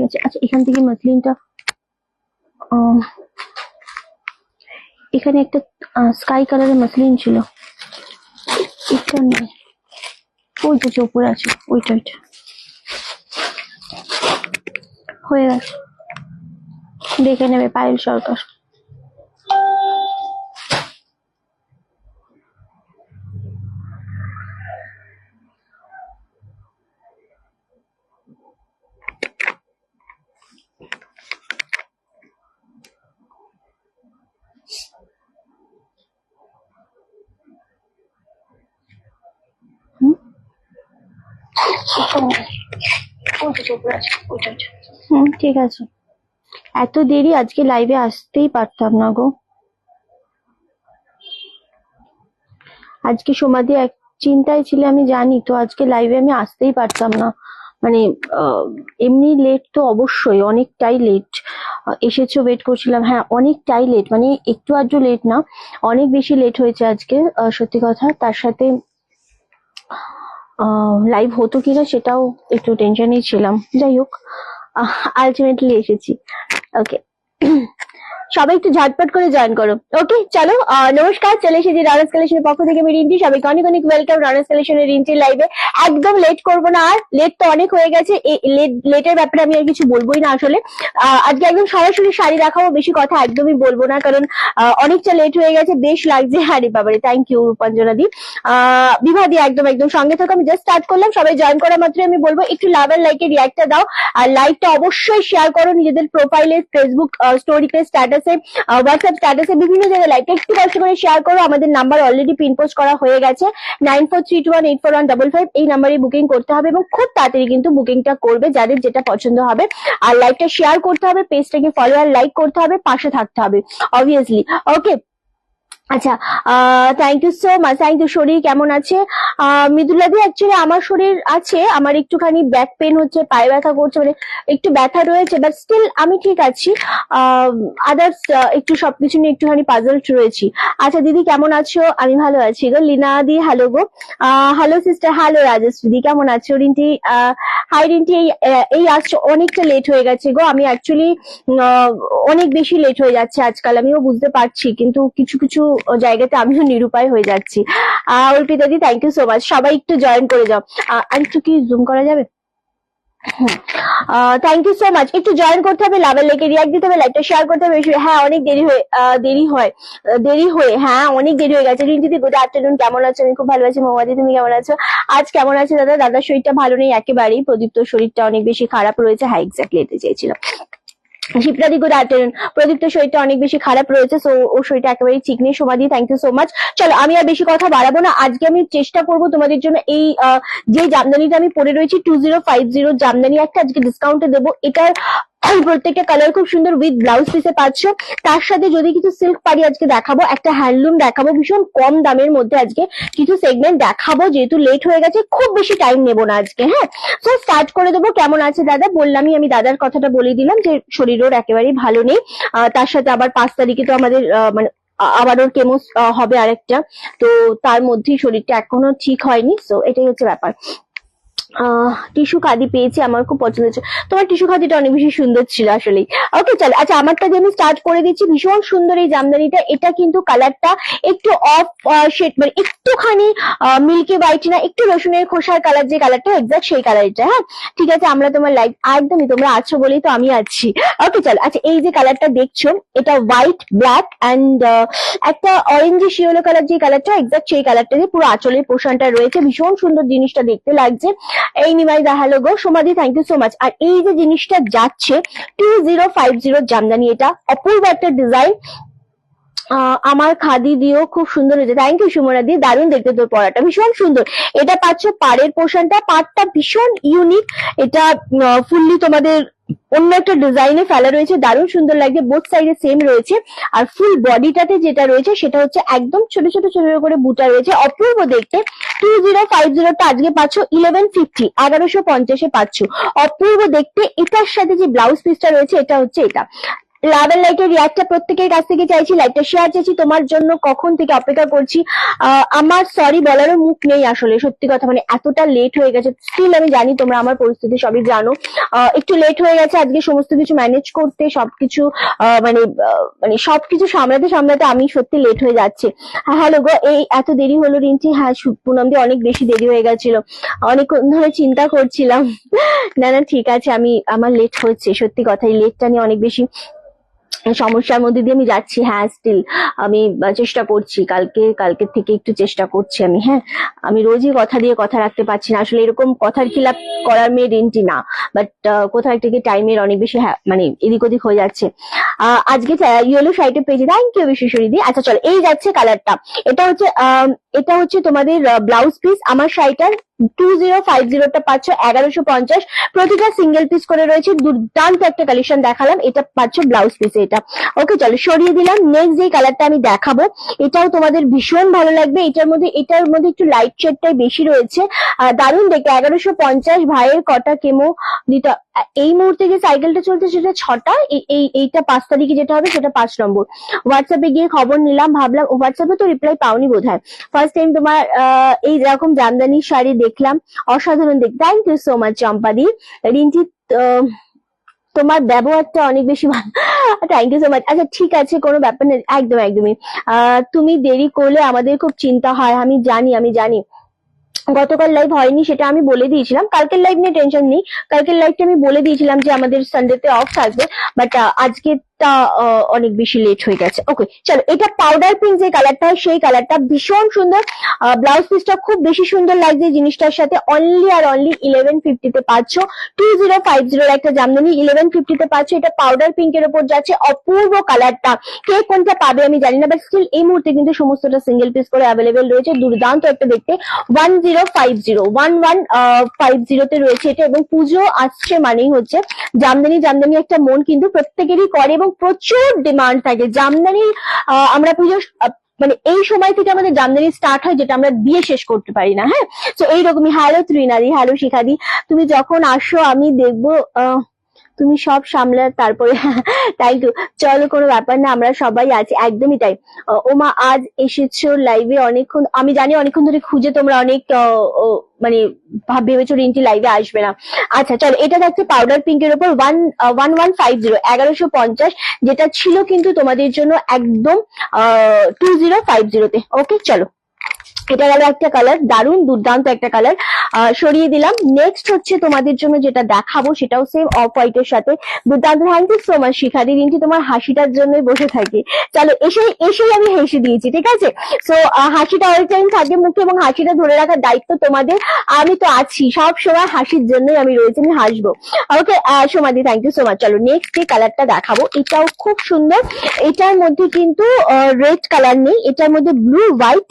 আচ্ছা এখান থেকে মাসলিনটা এখানে একটা স্কাই কালারের মাসলিন ছিল, এটা নেই, ওইটা যে উপরে আছে ওইটা হয়ে গেছে, দেখে নেবে পায়েল সরকার। ঠিক আছে, এত দেরি আজকে লাইভে আসতেই পারতাম না গো। আজকে সমাধি এক চিন্তায় ছিল আমি জানি তো, আজকে লাইভে আমি আসতেই পারতাম না, মানে এমনি লেট তো অবশ্যই, অনেকটাই লেট এসেছো, ওয়েট করছিলাম, হ্যাঁ অনেকটাই লেট, মানে একটু আধটু লেট না, অনেক বেশি লেট হয়েছে আজকে, সত্যি কথা। তার সাথে লাইভ হতো কিনা সেটাও একটু টেনশনেই ছিলাম, যাই হোক আলটিমেটলি এসেছি। ওকে সবাই একটু ঝটপট করে জয়েন করো। ওকে চলো, নমস্কার, চলে এসেছি রানার্স কালেকশনের পক্ষ থেকে আমি রিন্টি, সবাইকে অনেক অনেক ওয়েলকাম রানার্স কালেকশনের রিন্টির লাইভে। একদম লেট করবো না, আর লেট তো অনেক হয়ে গেছে, লেটের ব্যাপারে আমি আর কিছু বলবোই না আসলে। আজকে একদম সরাসরি শাড়ি দেখাবো, বেশি কথা একদমই বলবো না, কারণ অনেকটা লেট হয়ে গেছে, বেশ লাগছে। আরে বাবারে, থ্যাংক ইউ রূপাঞ্জনা দি, বিভাদি, একদম একদম সঙ্গে থাকো। আমি জাস্ট স্টার্ট করলাম, সবাই জয়েন করা মাত্র আমি বলবো একটু লাভ আর লাইকের রিয়াক্টটা দাও, আর লাইভটা অবশ্যই শেয়ার করো নিজেদের প্রোফাইলে, ফেসবুক স্টোরিতে, স্ট্যাটাসে, হোয়াটসঅ্যাপ স্ট্যাটাসে, বিভিন্ন জায়গায় লাইভটা একটু কষ্ট করে শেয়ার করো। আমাদের নাম্বার অলরেডি পিন পোস্ট করা হয়ে গেছে, 9432184155, এই নাম্বারে বুকিং করতে হবে এবং খুব তাড়াতাড়ি কিন্তু বুকিংটা করবে যাদের যেটা পছন্দ হবে। আর লাইভটা শেয়ার করতে হবে, পেজটাকে ফলো আর লাইক করতে হবে, পাশে থাকতে হবে অবভিয়াসলি। ওকে আচ্ছা, thank you so much. Thank you. শরীর কেমন আছে? মৃদুলাদি, অ্যাকচুয়ালি আমার শরীর আছে, আমার একটুখানি ব্যাক পেন হচ্ছে, পায়ে ব্যথা করছে, মানে একটু ব্যথা রয়েছে, বাট স্টিল আমি ঠিক আছি। আদার্স একটু সবকিছু নিয়ে একটুখানি পাজল রয়েছি। আচ্ছা দিদি কেমন আছো? আমি ভালো আছি গো। লীনা দি হ্যালো গো। হ্যালো সিস্টার, হ্যালো রাজশ্রী দি, কেমন আছো? রিন্টি, হাই রিন্টি, এই আসছো, অনেকটা লেট হয়ে গেছে গো। আমি অ্যাকচুয়ালি অনেক বেশি লেট হয়ে যাচ্ছে আজকাল, আমিও বুঝতে পারছি, কিন্তু কিছু কিছু জায়গাতে আমিও নিরুপায় হয়ে যাচ্ছি। অর্পিতা দি, থ্যাংক ইউ সো মাচ। সবাই একটু জয়েন করে যাও। আর একটু কি জুম করা যাবে? Thank you so much. একটু জয়েন করতে হবে, লাভের লেগে রিয়াক্ট দিতে হবে, লাইকটা শেয়ার করতে হবে। হ্যাঁ অনেক দেরি হয়ে হ্যাঁ অনেক দেরি হয়ে গেছে। রিন্টিদি গুড আফটারনুন, কেমন আছো? আমি খুব ভালো আছি। মৌমাদি, তুমি কেমন আছো? আজ কেমন আছে দাদা? দাদার শরীরটা ভালো নেই একেবারেই, প্রদীপ্ত শরীরটা অনেক বেশি খারাপ রয়েছে। হ্যাঁ এক্স্যাক্টলি এতে চেয়েছিলাম। শিপ্রাদি গুড আফটারনুন, প্রদীপ্ত শরীরটা অনেক বেশি খারাপ রয়েছে, সো ওর শরীরটা একেবারেই ঠিক নেই। সমাধি, থ্যাংক ইউ সো মাচ। চলো আমি আর বেশি কথা বাড়াবো না, আজকে আমি চেষ্টা করব তোমাদের জন্য এই যে জামদানিটা আমি পরে রয়েছি 2050 জামদানি একটা আজকে ডিসকাউন্টে দেবো। এটার প্রত্যেকটা কালার খুব সুন্দর উইথ ব্লাউজ পিসে পাচ্ছ। তার সাথে যদি কিছু সিল্ক পারি আজকে দেখাবো, একটা হ্যান্ডলুম দেখাবো, ভীষণ কম দামের মধ্যে আজকে কিছু সেগমেন্ট দেখাবো, যেহেতু লেট হয়ে গেছে খুব বেশি টাইম নেবো না আজকে। হ্যাঁ তো স্টার্ট করে দেবো। কেমন আছে দাদা? বললামই, আমি দাদার কথাটা বলে দিলাম যে শরীর ওর একেবারেই ভালো নেই। তার সাথে আবার 5 তারিখে তো আমাদের মানে আবার ওর কেমো হবে আরেকটা, তো তার মধ্যেই শরীরটা এখনো ঠিক হয়নি, সো এটাই হচ্ছে ব্যাপার। টিস্যু খাদি পেয়েছি, আমার খুব পছন্দ হয়েছে। তোমার টিস্যু খাদিটা অনেক বেশি সুন্দর ছিল আসলে। ওকে চলো, আচ্ছা আমারটা দিয়ে আমি স্টার্ট করে দিচ্ছি। ভীষণ সুন্দর এই জামদানিটা, এটা কিন্তু কালারটা একটু অফ শেড, মানে একটুখানি মিল্কি হোয়াইট না, একটু রসুনের খোসার কালার, যে কালারটা এক্সাক্ট সেই কালারটা। হ্যাঁ ঠিক আছে, আমরা তোমার লাইভ একদমই, তোমরা আছো বলেই তো আমি আছি। ওকে চলো, আচ্ছা এই যে কালারটা দেখছো, এটা হোয়াইট, ব্ল্যাক অ্যান্ড একটা অরেঞ্জি শিওলো কালার, যে কালারটা এক্সাক্ট সেই কালারটা দিয়ে পুরো আঁচলের পোর্শনটা রয়েছে। ভীষণ সুন্দর জিনিসটা দেখতে লাগছে। এই নিমাইদা হ্যালো গো। সমাধি, থ্যাংক ইউ সো মাচ। আর এই যে জিনিসটা যাচ্ছে 2050 জামদানি, এটা অপূর্ব একটা ডিজাইন, আমার খাদি দিয়েও খুব সুন্দর হয়েছে। থ্যাংক ইউ সুমনা দি, দারুণ দেখতে তোর পরাটা, ভীষণ সুন্দর। এটা পাচ্ছ পাড়ের পোর্শনটা, পাড়টা ভীষণ ইউনিক, এটা ফুললি তোমাদের অন্য একটা ডিজাইনে ফেলা রয়েছে, দারুণ সুন্দর লাগছে। বোথ সাইডে সেম রয়েছে, আর ফুল বডিটাতে যেটা রয়েছে সেটা হচ্ছে একদম ছোট ছোট ছোট করে বুটা রয়েছে, অপূর্ব দেখতে। 2050টা আজকে পাচ্ছ 1150, 1150 পাচ্ছ, অপূর্ব দেখতে। এটার সাথে যে ব্লাউজ পিসটা রয়েছে এটা হচ্ছে এটা, লাভ এন্ড লাইটের রিয়াক্টটা প্রত্যেকের কাছ থেকে চাইছি, লাইটটা শেয়ার চাইছি, তোমার জন্য কখন থেকে অপেক্ষা করছি। আমার সরি বলারও মুখ নেই আসলে, সত্যি কথা, মানে এতটা লেট হয়ে গেছে। স্টিল আমি জানি তোমরা আমার পরিস্থিতি সবই জানো, একটু লেট হয়ে গেছে আজকে সমস্ত কিছু ম্যানেজ করতে, সবকিছু মানে সবকিছু সামলাতে সামলাতে আমি সত্যি লেট হয়ে যাচ্ছে। হ্যালো গো, এই এত দেরি হলো রিন্টি? হ্যাঁ পুনম দি, অনেক বেশি দেরি হয়ে গেছিল, অনেকক্ষণ ধরে চিন্তা করছিলাম। না না ঠিক আছে, আমার লেট হচ্ছে, সত্যি কথা এই লেটটা নিয়ে অনেক বেশি সমস্যার মধ্যে দিয়ে আমি যাচ্ছি। হ্যাঁ স্টিল আমি চেষ্টা করছি, কালকে থেকে একটু চেষ্টা করছি আমি। হ্যাঁ আমি রোজই কথা দিয়ে কথা রাখতে পারছি না আসলে, এরকম কথার খিলাপ করার মেয়ে রিন্টি না, বাট কোথাও থেকে টাইমের অনেক বেশি মানে এদিক ওদিক হয়ে যাচ্ছে। আজকে ইয়েলো শাড়িটা পেয়েছি, থ্যাংক ইউ বিশ্বশ্বরী দি। আচ্ছা চলো, এই যাচ্ছে কালারটা, এটা হচ্ছে তোমাদের ব্লাউজ পিস। আমার শাড়িটার 2050টা পাচ্ছ 1150, প্রতিটা সিঙ্গেল পিস করে রয়েছে, দুর্দান্ত একটা কালেকশন দেখালাম, এটা পাচ্ছ ব্লাউজ পিসে এটা। ওকে চলো সরিয়ে দিলাম। নেক্সট যে কালারটা আমি দেখাবো এটাও তোমাদের ভীষণ ভালো লাগবে, এটার মধ্যে একটু লাইট শেডটাই বেশি রয়েছে, দারুণ দেখে। 1150, ভাইয়ের কটা কেমো দিতে, এই মুহূর্তে যে সাইকেলটা চলছে সেটা 6টা, এইটা 5 তারিখে যেটা হবে সেটা 5 নম্বর। হোয়াটসঅ্যাপে গিয়ে খবর নিলাম, ভাবলাম হোয়াটসঅ্যাপে তো রিপ্লাই পাওনি বোধহয়। ফার্স্ট টাইম তোমার এই রকম জামদানি শাড়ি দেখলাম, অসাধারণ দেখ। থ্যাংক ইউ সো মাচ চম্পাদি। রিন্টি তোমার ব্যবহারটা অনেক বেশি ভালো, থ্যাংক ইউ সো মাচ। আচ্ছা ঠিক আছে, কোনো ব্যাপার নেই, একদমই। তুমি দেরি করলে আমাদের খুব চিন্তা হয়, আমি জানি। গতকাল লাইভ হয়নি সেটা আমি বলে দিয়েছিলাম, কালকের লাইভ নিয়ে টেনশন নেই, কালকের লাইভটা আমি বলে দিয়েছিলাম যে আমাদের সানডেতে অফ থাকবে, বাট আজকেরটা অনেক বেশি লেট হয়ে গেছে। ওকে চলো, এটা পাউডার পিঙ্ক যে কালারটা হয় সেই কালারটা ভীষণ সুন্দর, ব্লাউজ পিসটা খুব বেশি সুন্দর লাগছে জিনিসটার সাথে। অনলি আর অনলি 1150 পাচ্ছ, 2050 একটা জামদানি 1150 পাচ্ছ। এটা পাউডার পিঙ্কের উপর যাচ্ছে, অপূর্ব কালারটা, কে কোনটা পাবে আমি জানি না, বাট স্টিল এই মুহূর্তে কিন্তু সমস্তটা সিঙ্গেল পিস করে অ্যাভেলেবেল রয়েছে, দুর্দান্ত একটা দেখতে। 1150 রয়েছে এটা, এবং পুজো আসছে মানেই হচ্ছে জামদানি একটা মন কিন্তু প্রত্যেকেরই করে, এবং প্রচুর ডিমান্ড থাকে জামদানির। আমরা পুজো মানে এই সময় থেকে আমাদের জামদানি স্টার্ট হয়, যেটা আমরা দিয়ে শেষ করতে পারি না। হ্যাঁ তো এইরকমই। হ্যালো ত্রিনাদি, হ্যালো শিখাদি, তুমি যখন আসো আমি দেখবো তুমি সব সামলা, তারপরে থ্যাংক ইউ। চলো কোনো ব্যাপার না, আমরা সবাই আছি, একদমই তাই। ওমা আজ এসেছো লাইভে অনেকক্ষণ, আমি জানি অনেকক্ষণ ধরে খুঁজে তোমরা অনেক মানে ভেবেছো রিন্টি লাইভে আসবে না। আচ্ছা চলো, এটা যাচ্ছে পাউডার পিঙ্কের উপর 1150, যেটা ছিল কিন্তু তোমাদের জন্য একদম 2050-তে। ওকে চলো, এটা গেল একটা কালার, দারুণ দুর্দান্ত একটা কালার, সরিয়ে দিলাম। নেক্সট হচ্ছে তোমাদের জন্য যেটা দেখাবো সেটাও সেম অফ হোয়াইটের সাথে, দুর্দান্ত। থ্যাংক ইউ সো মাচ শিখাদি। রিন্টি তোমার হাসিটার জন্যই বসে থাকি, চলো এসেই আমি হেসে দিয়েছি, ঠিক আছে। সো হাসিটা অল টাইম থাকে মুখে, এবং হাসিটা ধরে রাখার দায়িত্ব তোমাদের, আমি তো আছি সব সময়, হাসির জন্যই আমি রয়েছি, আমি হাসবো। ওকে সোমাদি, থ্যাংক ইউ সো মাচ। চলো নেক্সট যে কালারটা দেখাবো এটাও খুব সুন্দর, এটার মধ্যে কিন্তু রেড কালার নেই, এটার মধ্যে ব্লু হোয়াইট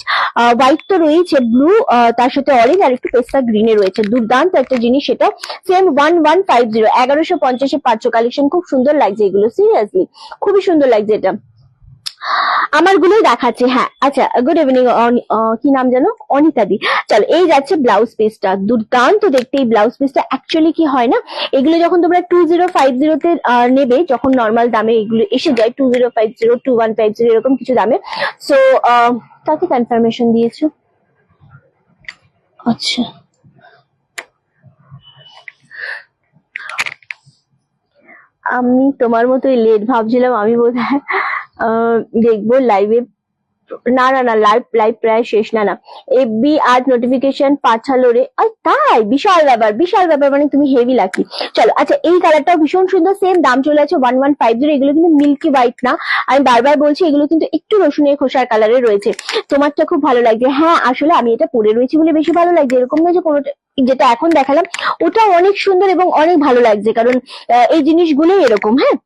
তো রয়েছে, ব্লু তার সাথে অরেঞ্জ আর একটু পেস্তা গ্রিনে রয়েছে, দুর্দান্ত একটা জিনিস। সেটা সেম 1150, 1150 পাচ্ছ। কালেকশন খুব সুন্দর লাগছে এগুলো, সিরিয়াসলি খুবই সুন্দর লাগছে এটা, আমার গুলোই দেখাচ্ছে। হ্যাঁ আচ্ছা, গুড ইভিনিং, কি নাম জানো, অনিতা দি। চলো এই যাচ্ছে ব্লাউজ পিসটা, দুর্দান্ত দেখতে এই ব্লাউজ পিসটা। অ্যাকচুয়ালি কি হয় না, এগুলো যখন তোমরা 2050-তে নেবে, যখন নর্মাল দামে এগুলো এসে যায় 2050, 2150 এরকম কিছু দামে। সো তাকে কনফার্মেশন দিয়েছো? আচ্ছা আমি তোমার মতোই লেট ভাবছিলাম, আমি বোধহয় দেখবো লাইভে, না লাইভ প্রায় শেষ। না এফবি আজ নোটিফিকেশন পাঠালো রে, তাই বিশাল ব্যাপার, মানে তুমি হেভি লাকি। চলো আচ্ছা, এই কালারটাও ভীষণ সুন্দর, সেম দাম চলে আছে 1150। এগুলো কিন্তু মিল্কি হোয়াইট না, আমি বারবার বলছি, এগুলো কিন্তু একটু রসুনের খোসার কালারে রয়েছে। তোমারটা খুব ভালো লাগছে, হ্যাঁ আসলে আমি এটা পরে রয়েছি বলে বেশি ভালো লাগছে, এরকম না যে কোনোটা, যেটা এখন দেখালাম ওটা অনেক সুন্দর এবং অনেক ভালো লাগছে, কারণ এই জিনিসগুলোই এরকম। হ্যাঁ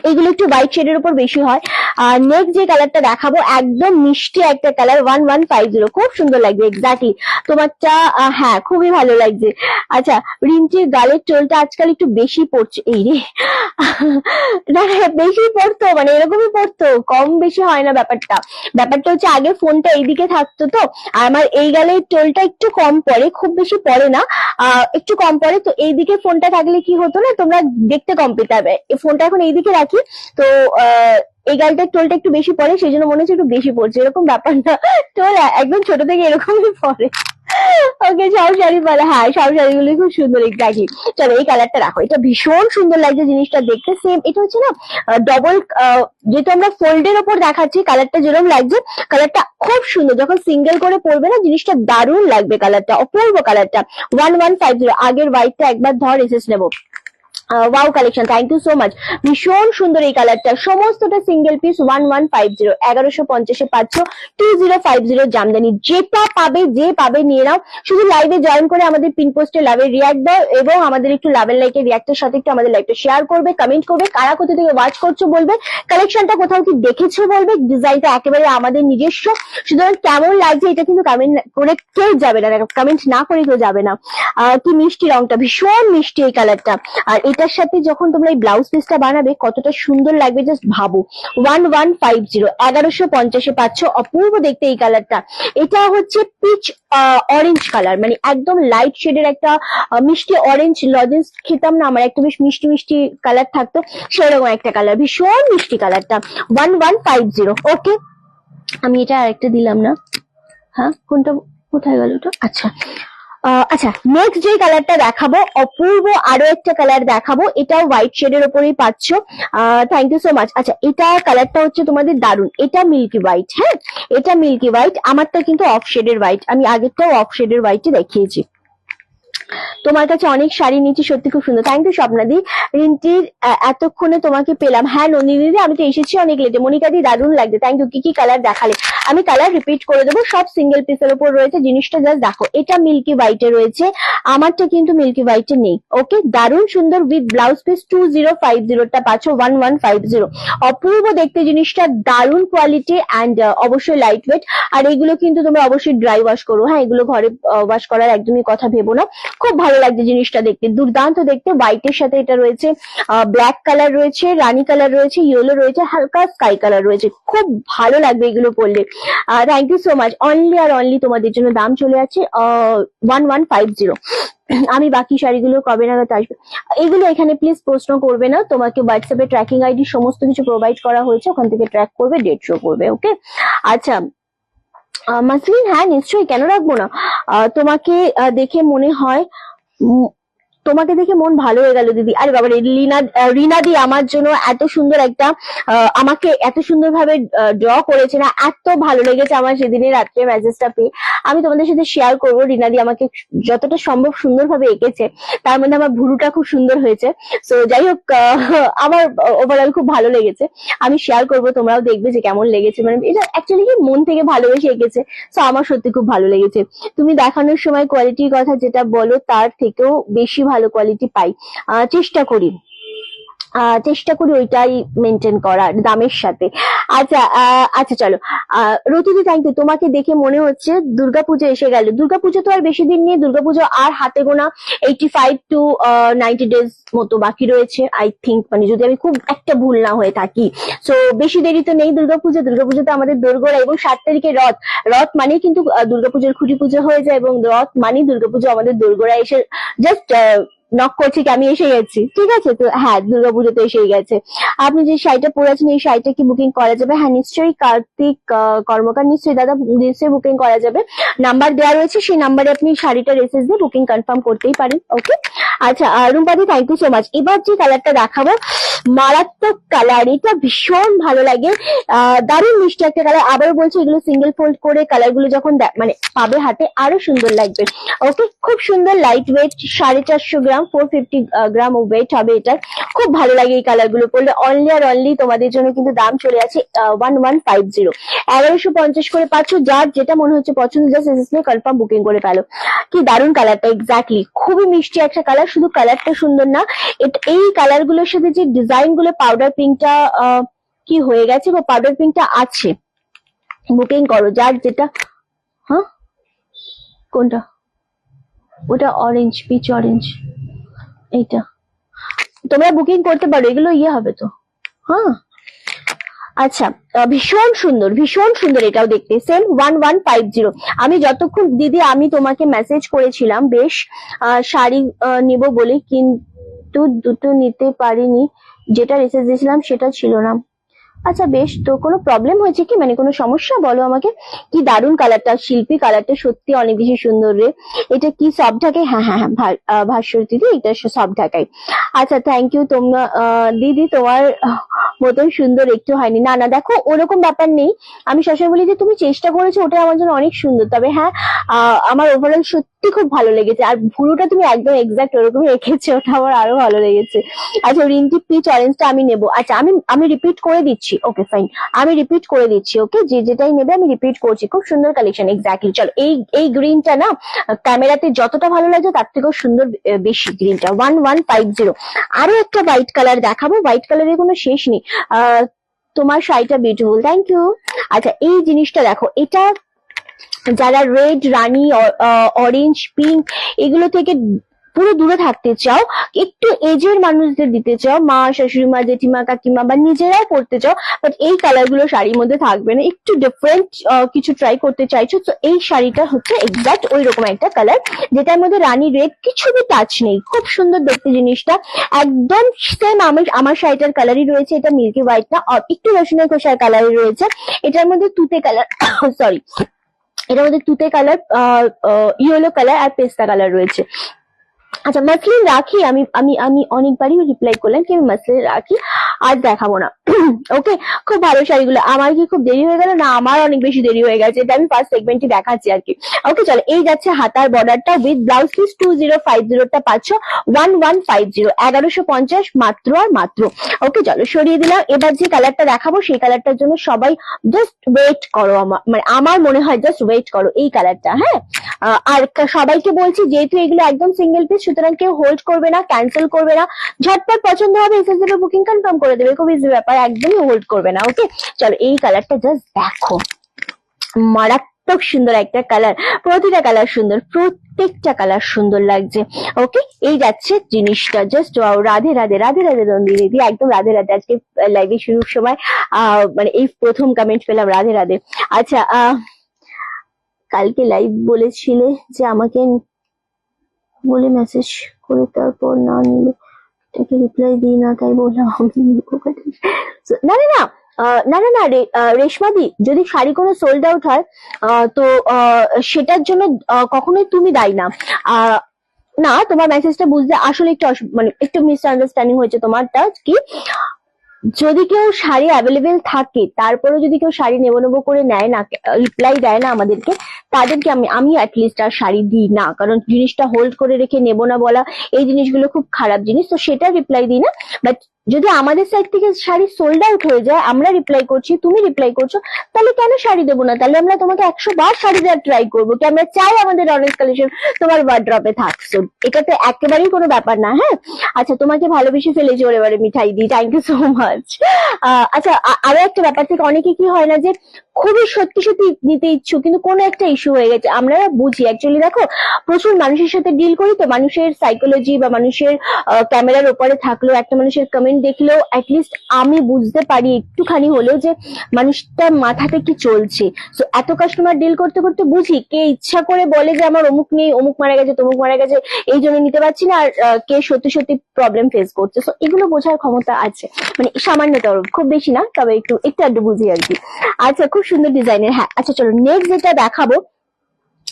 এইগুলো একটু হোয়াইট শেডের উপর বেশি হয়, আর নেক্সট যে কালারটা দেখাবো একদম মিষ্টি একটা কালার 1150, খুব সুন্দর লাগবে এক্স্যাক্টলি তোমারটা। হ্যাঁ খুবই ভালো লাগছে। আচ্ছা রিন্টির গালের টোলটা আজকাল একটু বেশি পড়ছে, এই রে না বেশি পড়তো মানে এরকমই পড়তো, কম বেশি হয় না ব্যাপারটা। ব্যাপারটা হচ্ছে আগে ফোনটা এইদিকে থাকতো তো, আর আমার এই গালের টোলটা একটু কম পড়ে, খুব বেশি পড়ে না, একটু কম পড়ে। তো এইদিকে ফোনটা থাকলে কি হতো না, তোমরা দেখতে কম পেতে হবে। এই ফোনটা এখন এইদিকে রাখি তো এই গালটার টোলটা একটু বেশি পড়ে, সেই জন্য মনে হচ্ছে একটু বেশি পড়ছে, এরকম ব্যাপার না। টোল একদম ছোট থেকে এরকমই পড়ে। ওকে সব শাড়ি পরে, হ্যাঁ সব শাড়িগুলি খুব সুন্দর এক্স্যাক্টলি। চলো এই কালারটা রাখো, এটা ভীষণ সুন্দর লাগছে জিনিসটা দেখতে। সেম এটা হচ্ছে না ডবল, যেহেতু আমরা ফোল্ডের ওপর দেখাচ্ছি কালারটা যেরকম লাগছে, কালারটা খুব সুন্দর। যখন সিঙ্গেল করে পরবে না জিনিসটা দারুণ লাগবে, কালারটা অপূর্ব কালারটা। 1150, আগের হোয়াইটটা একবার ধর এসেস নেবো। Wow collection, thank you so much, ভীষণ সুন্দর এই কালারটা। সমস্তটা সিঙ্গেল পিস 1150, 1150 পাচ্ছ 2050 জামদানি। যেটা পাবে যে পাবে নিয়ে নাও। শুধু লাইভে জয়েন করে আমাদের পিন পোস্টে লাভের রিয়াক্ট দাও এবং আমাদের একটু লাভের লাইকের রিয়াক্টের সাথে একটু আমাদের লাইভটা শেয়ার করবে, কমেন্ট করবে, কারা কোথা থেকে ওয়াচ করছো বলবে, কালেকশনটা কোথাও কি দেখেছো বলবে, ডিজাইনটা একেবারে আমাদের নিজস্ব। সুতরাং কেমন লাগছে এটা কিন্তু কমেন্ট করে কেউ যাবে না, কমেন্ট না করে কেউ যাবে না। কি মিষ্টি রংটা, ভীষণ মিষ্টি এই কালারটা। আর এটার সাথে যখন তোমরা এই ব্লাউজ পিসটা বানাবে কতটা সুন্দর লাগবে জাস্ট ভাবো। 1150, 1150 পাচ্ছ, অপূর্ব দেখতে এই কালারটা। এটা হচ্ছে পিচ অরেঞ্জ কালার, মানে একদম লাইট শেডের একটা মিষ্টি অরেঞ্জ। লজেন্স খেতাম না, আমার একটা বেশ মিষ্টি মিষ্টি কালার থাকতো, সেরকম একটা কালার, ভীষণ মিষ্টি কালারটা। 1150, ওকে। আমি এটা আরেকটা দিলাম না, হ্যাঁ কোনটা কোথায় গেল ওটা, আচ্ছা। আচ্ছা নেক্সট যে কালারটা দেখাবো অপূর্ব আরো একটা কালার দেখাবো, এটাও হোয়াইট শেডের উপরেই পাচ্ছ। Thank you so much. আচ্ছা এটা কালারটা হচ্ছে তোমাদের দারুন, এটা মিল্কি হোয়াইট, হ্যাঁ এটা মিল্কি হোয়াইট, আমারটা কিন্তু অফ শেডের হোয়াইট, আমি আগেরটাও অফ শেডের হোয়াইটে দেখিয়েছি। তোমার কাছে অনেক শাড়ি নিয়েছি, সত্যি খুব সুন্দর, থ্যাংক ইউ স্বপ্নাদি। রিন্টির এতক্ষণে তোমাকে পেলাম, হ্যাঁ নন্দিনী দিদি আমি তো এসেছি অনেক লেটে। মনিকা দি দারুণ লাগছে, থ্যাংক ইউ। কি কি কালার দেখালে, আমি কালার রিপিট করে দেবো, সব সিঙ্গেল পিসের উপর রয়েছে, জিনিসটা জাস্ট দেখো। এটা মিল্কি হোয়াইটে রয়েছে, আমারটা কিন্তু মিল্কি হোয়াইটে নেই। ওকে দারুণ সুন্দর উইথ ব্লাউজ পিস 2050টা পাচ্ছ 1150, অপূর্ব দেখতে জিনিসটা, দারুণ কোয়ালিটি অ্যান্ড অবশ্যই লাইট ওয়েট। আর এগুলো কিন্তু তোমরা অবশ্যই ড্রাই ওয়াশ করো, হ্যাঁ এগুলো ঘরে ওয়াশ করার একদমই কথা ভেবো না। খুব ভালো লাগছে জিনিসটা দেখতে, দুর্দান্ত দেখতে। হোয়াইটের সাথে এটা রয়েছে ব্ল্যাক কালার রয়েছে, রানী কালার রয়েছে, ইয়েলো রয়েছে, হালকা স্কাই কালার রয়েছে, খুব ভালো লাগবে এগুলো পরলে। Thank you so much. Only আর অনলি তোমাদের জন্য দাম চলে যাচ্ছে 1150। আমি বাকি শাড়িগুলো কবে নাগাদ আসবে এগুলো এখানে প্লিজ প্রশ্ন করবে না, তোমাকে হোয়াটসঅ্যাপে ট্র্যাকিং আইডি সমস্ত কিছু প্রোভাইড করা হয়েছে, ওখান থেকে ট্র্যাক করবে, ডেট শো করবে। ওকে আচ্ছা মাসলিন, হ্যাঁ নিশ্চয়ই, কেন রাখবো না। তোমাকে দেখে মনে হয়, তোমাকে দেখে মন ভালো হয়ে গেল দিদি। আরে বাবা রিনা দি আমার জন্য এত সুন্দর একটা আমাকে এত সুন্দর ভাবে ড্র করেছে না, এত ভালো লেগেছে আমার সেদিনের রাত্রে মেসেজটা পেয়ে। আমি তোমাদের সাথে শেয়ার করবো, রিনা দি আমাকে যতটা সম্ভব সুন্দরভাবে এঁকেছে, তার মধ্যে আমার ভুরুটা খুব সুন্দর হয়েছে। তো যাই হোক আমার ওভারঅল খুব ভালো লেগেছে, আমি শেয়ার করবো, তোমরাও দেখবে যে কেমন লেগেছে। মানে এটা অ্যাকচুয়ালি কি মন থেকে ভালোবেসে এঁকেছে, তো আমার সত্যি খুব ভালো লেগেছে। তুমি দেখানোর সময় কোয়ালিটির কথা যেটা বলো তার থেকেও বেশি ভালো কোয়ালিটি পাই, চেষ্টা করি ওইটাই মেনটেন করার দামের সাথে। আচ্ছা আচ্ছা চলো রতুদি, থ্যাংক ইউ। তোমাকে দেখে মনে হচ্ছে দুর্গাপুজো এসে গেল। দুর্গাপুজো তো আর বেশি দিন নেই, দুর্গাপুজো আর হাতে গোনা 85 to 90 ডেজ মতো বাকি রয়েছে আই থিঙ্ক, মানে যদি আমি খুব একটা ভুল না হয়ে থাকি। সো বেশি দেরি তো নেই দুর্গাপুজো। দুর্গাপুজোতে আমাদের দোরগোড়া এবং 7 তারিখে রথ মানে কিন্তু দুর্গাপুজোর খুঁটি পুজো হয়ে যায়, এবং রথ মানে দুর্গাপুজো আমাদের দোরগোড়া এসে জাস্ট নক করছে কি আমি এসে গেছি, ঠিক আছে। তো হ্যাঁ দুর্গাপুজো তো এসেই গেছে। আপনি যে শাড়িটা পরে আছেন এই শাড়িটা কি বুকিং করা যাবে? হ্যাঁ নিশ্চয়ই, কার্তিক কর্মকার, নিশ্চয়ই দাদা, নিশ্চয়ই বুকিং করা যাবে। নাম্বার দেওয়া রয়েছে, সেই নাম্বারে আপনি শাড়িটার এসএস দিয়ে বুকিং কনফার্ম করতেই পারেন। ওকে আচ্ছা রুম্পাদি, থ্যাংক ইউ সো মাচ। এবার যে কালারটা দেখাবো মারাত্মক কালার, এটা ভীষণ ভালো লাগে, দারুণ মিষ্টি একটা কালার। আবারও বলছি এগুলো সিঙ্গেল ফোল্ড করে কালার গুলো যখন মানে পাবে হাতে আরো সুন্দর লাগবে। ওকে খুব সুন্দর, লাইট ওয়েট, 450 গ্রাম, 450 গ্রাম ওয়েট হবে এটা। খুব ভালো লাগে এই কালার গুলো পরলে। অনলি আর অনলি তোমাদের জন্য কিন্তু দাম চলে আছে 1150, 1150 করে পাচ্ছ। যার যেটা মনে হচ্ছে পছন্দ জাস্ট এসএস নিয়ে কনফার্ম বুকিং করে ফেলো। কি দারুণ কালারটা, এক্স্যাক্টলি খুবই মিষ্টি একটা কালার। শুধু কালারটা সুন্দর না, এই কালার গুলোর সাথে যে ডিজাইন গুলো, পাউডার পিঙ্কটা কি হয়ে গেছে বা পাউডার পিঙ্কটা আছে, বুকিং করো যার যেটা। হ্যাঁ কোনটা? ওটা অরেঞ্জ, পিচ অরেঞ্জ, এইটা তোমরা বুকিং করতে পারো, এগুলো ইয়ে হবে তো। হ্যাঁ আচ্ছা, ভীষণ সুন্দর, ভীষণ সুন্দর, এটাও দেখতে সেম 1150। আমি যতক্ষণ দিদি আমি তোমাকে মেসেজ করেছিলাম বেশ শাড়ি নিব বলে, কিন্তু দুটো নিতে পারিনি, যেটা রিসেস দিয়েছিলাম সেটা ছিল না। আচ্ছা বেশ, তো কোনো প্রবলেম হয়েছে কি, মানে কোনো সমস্যা বলো আমাকে। কি দারুণ কালারটা, শিল্পী কালারটা সত্যি অনেক বেশি সুন্দর রে। এটা কি সব ঢাকাই? হ্যাঁ হ্যাঁ হ্যাঁ ভাস্বর দিদি, এটা সব ঢাকাই। আচ্ছা থ্যাংক ইউ। তোমরা দিদি তোমার মতন সুন্দর একটু হয়নি। না না দেখো ওরকম ব্যাপার নেই, আমি সবসময় বলি যে তুমি চেষ্টা করেছো, ওটা আমার জন্য অনেক সুন্দর। তবে হ্যাঁ আমার ওভারঅল সত্যি খুব ভালো লেগেছে, আর ভুরুটা তুমি একদম এক্সাক্ট ওরকম রেখেছো, ওটা আমার আরো ভালো লেগেছে। আচ্ছা রিন্টি পিচ অরেঞ্জটা আমি নেবো। আচ্ছা আমি রিপিট করে দিচ্ছি, ওকে ফাইন, আমি রিপিট করে দিচ্ছি। ওকে যেটাই নেবে আমি রিপিট করছি, খুব সুন্দর কালেকশন এক্স্যাক্টলি। চলো এই গ্রিনটা না ক্যামেরাতে যতটা ভালো লাগছে তার থেকেও সুন্দর বেশি গ্রিনটা 1150। আরো একটা হোয়াইট কালার দেখাবো, হোয়াইট কালারের কোনো শেষ নেই। তোমার শাড়িটা বিউটিফুল, থ্যাংক ইউ। আচ্ছা এই জিনিসটা দেখো, এটা যারা রেড, রানী, অরেঞ্জ, পিঙ্ক এগুলো থেকে পুরো দূরে থাকতে চাও, একটু এজের মানুষদের দিতে চাও, মা, শাশুড়ি মা, জেঠিমা, কাকিমা বা নিজেরাও পড়তে চাও, বাট এই কালার গুলো শাড়ির মধ্যে থাকবে না, একটু ডিফারেন্ট কিছু ট্রাই করতে চাইছো, তো এই শাড়িটা হচ্ছে এক্সাক্ট ওই রকম একটা কালার, যেটার মধ্যে রানী রেড কিছু বি টাচ নেই, খুব সুন্দর দেখতে জিনিসটা, একদম সেম আমার শাড়িটার কালারই রয়েছে। এটা মিল্কি হোয়াইট না, একটু রসুনের খোসার কালারই রয়েছে। এটার মধ্যে তুতে কালার সরি এটার মধ্যে তুতে কালার, ইয়েলো কালার আর পেস্তা কালার রয়েছে। আচ্ছা মাসলিন রাখি, আমি আমি আমি অনেকবারই রিপ্লাই করলাম কি আমি মাসলিন রাখি, আর দেখাবো না। ওকে, খুব ভালো শাড়িগুলো। আমার কি খুব দেরি হয়ে গেল? না, আমার অনেক বেশি দেরি হয়ে গেছে, এটা আমি ফার্স্ট সেগমেন্টই দেখাচ্ছি আর কি। ওকে চলো, এই যাচ্ছে হাতার বর্ডারটা উইথ ব্লাউজ পিস 2050টা পাচ্ছ 1150, 1150 মাত্র আর মাত্র। ওকে চলো সরিয়ে দিলাম। এবার যে কালারটা দেখাবো সেই কালারটার জন্য সবাই জাস্ট ওয়েট করো, আমার মনে হয় জাস্ট ওয়েট করো এই কালারটা। হ্যাঁ আর সবাইকে বলছি যেহেতু এগুলো একদম সিঙ্গেল পিস, সুতরাং কেউ হোল্ড করবে না, ক্যান্সেল করবে না, ঝটপট পছন্দ হবে এসএসএর বুকিং কনফার্ম করে দেবে, খুব ইজি ব্যাপার, একদমই হোল্ড করবে না। ওকে চলো এই কালারটা জাস্ট দেখো, মারাত্মক সুন্দর একটা কালার, প্রতিটা কালার সুন্দর, প্রত্যেকটা কালার সুন্দর লাগছে। ওকে এই যাচ্ছে জিনিসটা, জাস্ট ওয়াও, রাধে রাধে, রাধে রাধে নন্দিনী দি, একদম রাধে রাধে। আজকে লাইভে শুরুর সময় মানে এই প্রথম কমেন্ট পেলাম রাধে রাধে। আচ্ছা কালকে লাইভ বলেছিলে যে আমাকে বলে মেসেজ করে তারপর না নিলে তাকে রিপ্লাই দিই না, তাই বললাম আমি না না না না না না রেশমাদি, যদি শাড়ি কোনো সোল্ড আউট হয় তো সেটার জন্য কখনোই তুমি দায়ী না। না তোমার মেসেজটা বুঝতে আসলে একটু মানে একটু মিসআন্ডারস্ট্যান্ডিং হয়েছে তোমারটা। কি যদি কেউ শাড়ি অ্যাভেলেবেল থাকে তারপরে যদি কেউ শাড়ি নেবো নেবো করে নেয় না, রিপ্লাই দেয় না আমাদেরকে, তাদেরকে আমি অ্যাটলিস্ট আর শাড়ি দিই না, কারণ জিনিসটা হোল্ড করে রেখে নেবো না বলা এই জিনিসগুলো খুব খারাপ জিনিস, তো সেটা রিপ্লাই দিই না। বাট যদি আমাদের সাইড থেকে শাড়ি সোল্ড আউট হয়ে যায়, আমরা রিপ্লাই করছি, তুমি রিপ্লাই করছো, তাহলে কেন শাড়ি দেবো না? তাহলে আমরা তোমাকে 100 বার শাড়ি দেওয়ার ট্রাই করবো, কি আমরা চাই আমাদের অনেক কালেকশন তোমার ওয়ার্ড্রপে থাকছো, এটা তো একেবারেই কোনো ব্যাপার না। হ্যাঁ আচ্ছা তোমাকে ভালোবেসে ফেলেছি, ওর এবারে মিঠাই দিই, থ্যাংক ইউ সো মাচ। আচ্ছা আরো একটা ব্যাপার থেকে অনেকে কি হয় না যে খুবই সত্যি সত্যি নিতে ইচ্ছুক, কিন্তু কোনো একটা ইস্যু হয়ে গেছে, আমরা বুঝি অ্যাকচুয়ালি। দেখো প্রচুর মানুষের সাথে ডিল করি, তো মানুষের সাইকোলজি বা মানুষের ক্যামেরার ওপরে থাকলেও, একটা মানুষের কমেন্ট দেখলেও অ্যাটলিস্ট আমি বুঝতে পারি একটুখানি হলেও যে মানুষটার মাথাতে কি চলছে। তো এত কাস্টমার ডিল করতে করতে বুঝি কে ইচ্ছা করে বলে যে আমার অমুক নেই, অমুক মারা গেছে, তমুক মারা গেছে, এই জন্য নিতে পারছি না, আর কে সত্যি সত্যি প্রবলেম ফেস করছে। তো এগুলো বোঝার ক্ষমতা আছে, মানে সামান্যতর, খুব বেশি না, তবে একটু একটু আধটু বুঝি আর কি। আচ্ছা খুব সুন্দর ডিজাইনের। হ্যাঁ আচ্ছা চলো নেক্সট যেটা দেখাবো,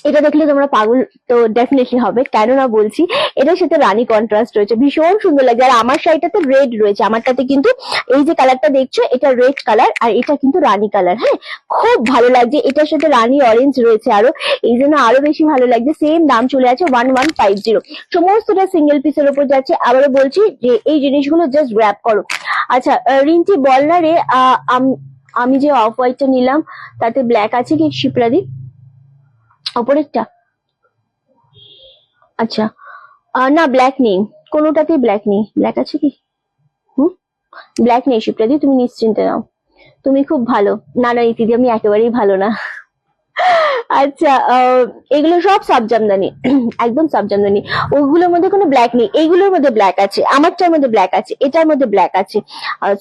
এটা দেখলে তোমরা পাগল তো ডেফিনেটলি হবে, কেননা বলছি এটার সাথে রানী কন্ট্রাস্ট রয়েছে, ভীষণ সুন্দর লাগে। আর আমার শাড়িটাতে রেড রয়েছে, আমারটাতে কিন্তু এই যে কালারটা দেখছো এটা রেড কালার, আর এটা কিন্তু রানী কালার। হ্যাঁ খুব ভালো লাগছে, এটার সাথে রানী অরেঞ্জ রয়েছে আরো, এই জন্য আরো বেশি ভালো লাগছে। সেম দাম চলে আছে 1150, সমস্তটা সিঙ্গেল পিসের উপর যাচ্ছে। আবারও বলছি যে এই জিনিসগুলো জাস্ট গ্র্যাব করো। আচ্ছা রিন্টি বল না রে, আমি যে অফ হোয়াইটটা নিলাম তাতে ব্ল্যাক আছে কি শিপ্রাদি অপরেরটা? আচ্ছা না ব্ল্যাক নেই, কোনোটাতেই ব্ল্যাক নেই। ব্ল্যাক আছে কি? ব্ল্যাক নেই শিপ্রাদি, তুমি নিশ্চিন্তে নাও। তুমি খুব ভালো। না না ইতিদি, আমি একেবারেই ভালো না। আচ্ছা, এগুলো সব সাবজামদানি, একদম সাবজামদানি। ওগুলোর মধ্যে কোনো ব্ল্যাক নেই, এইগুলোর মধ্যে ব্ল্যাক আছে, আমারটার মধ্যে ব্ল্যাক আছে, এটার মধ্যে ব্ল্যাক আছে।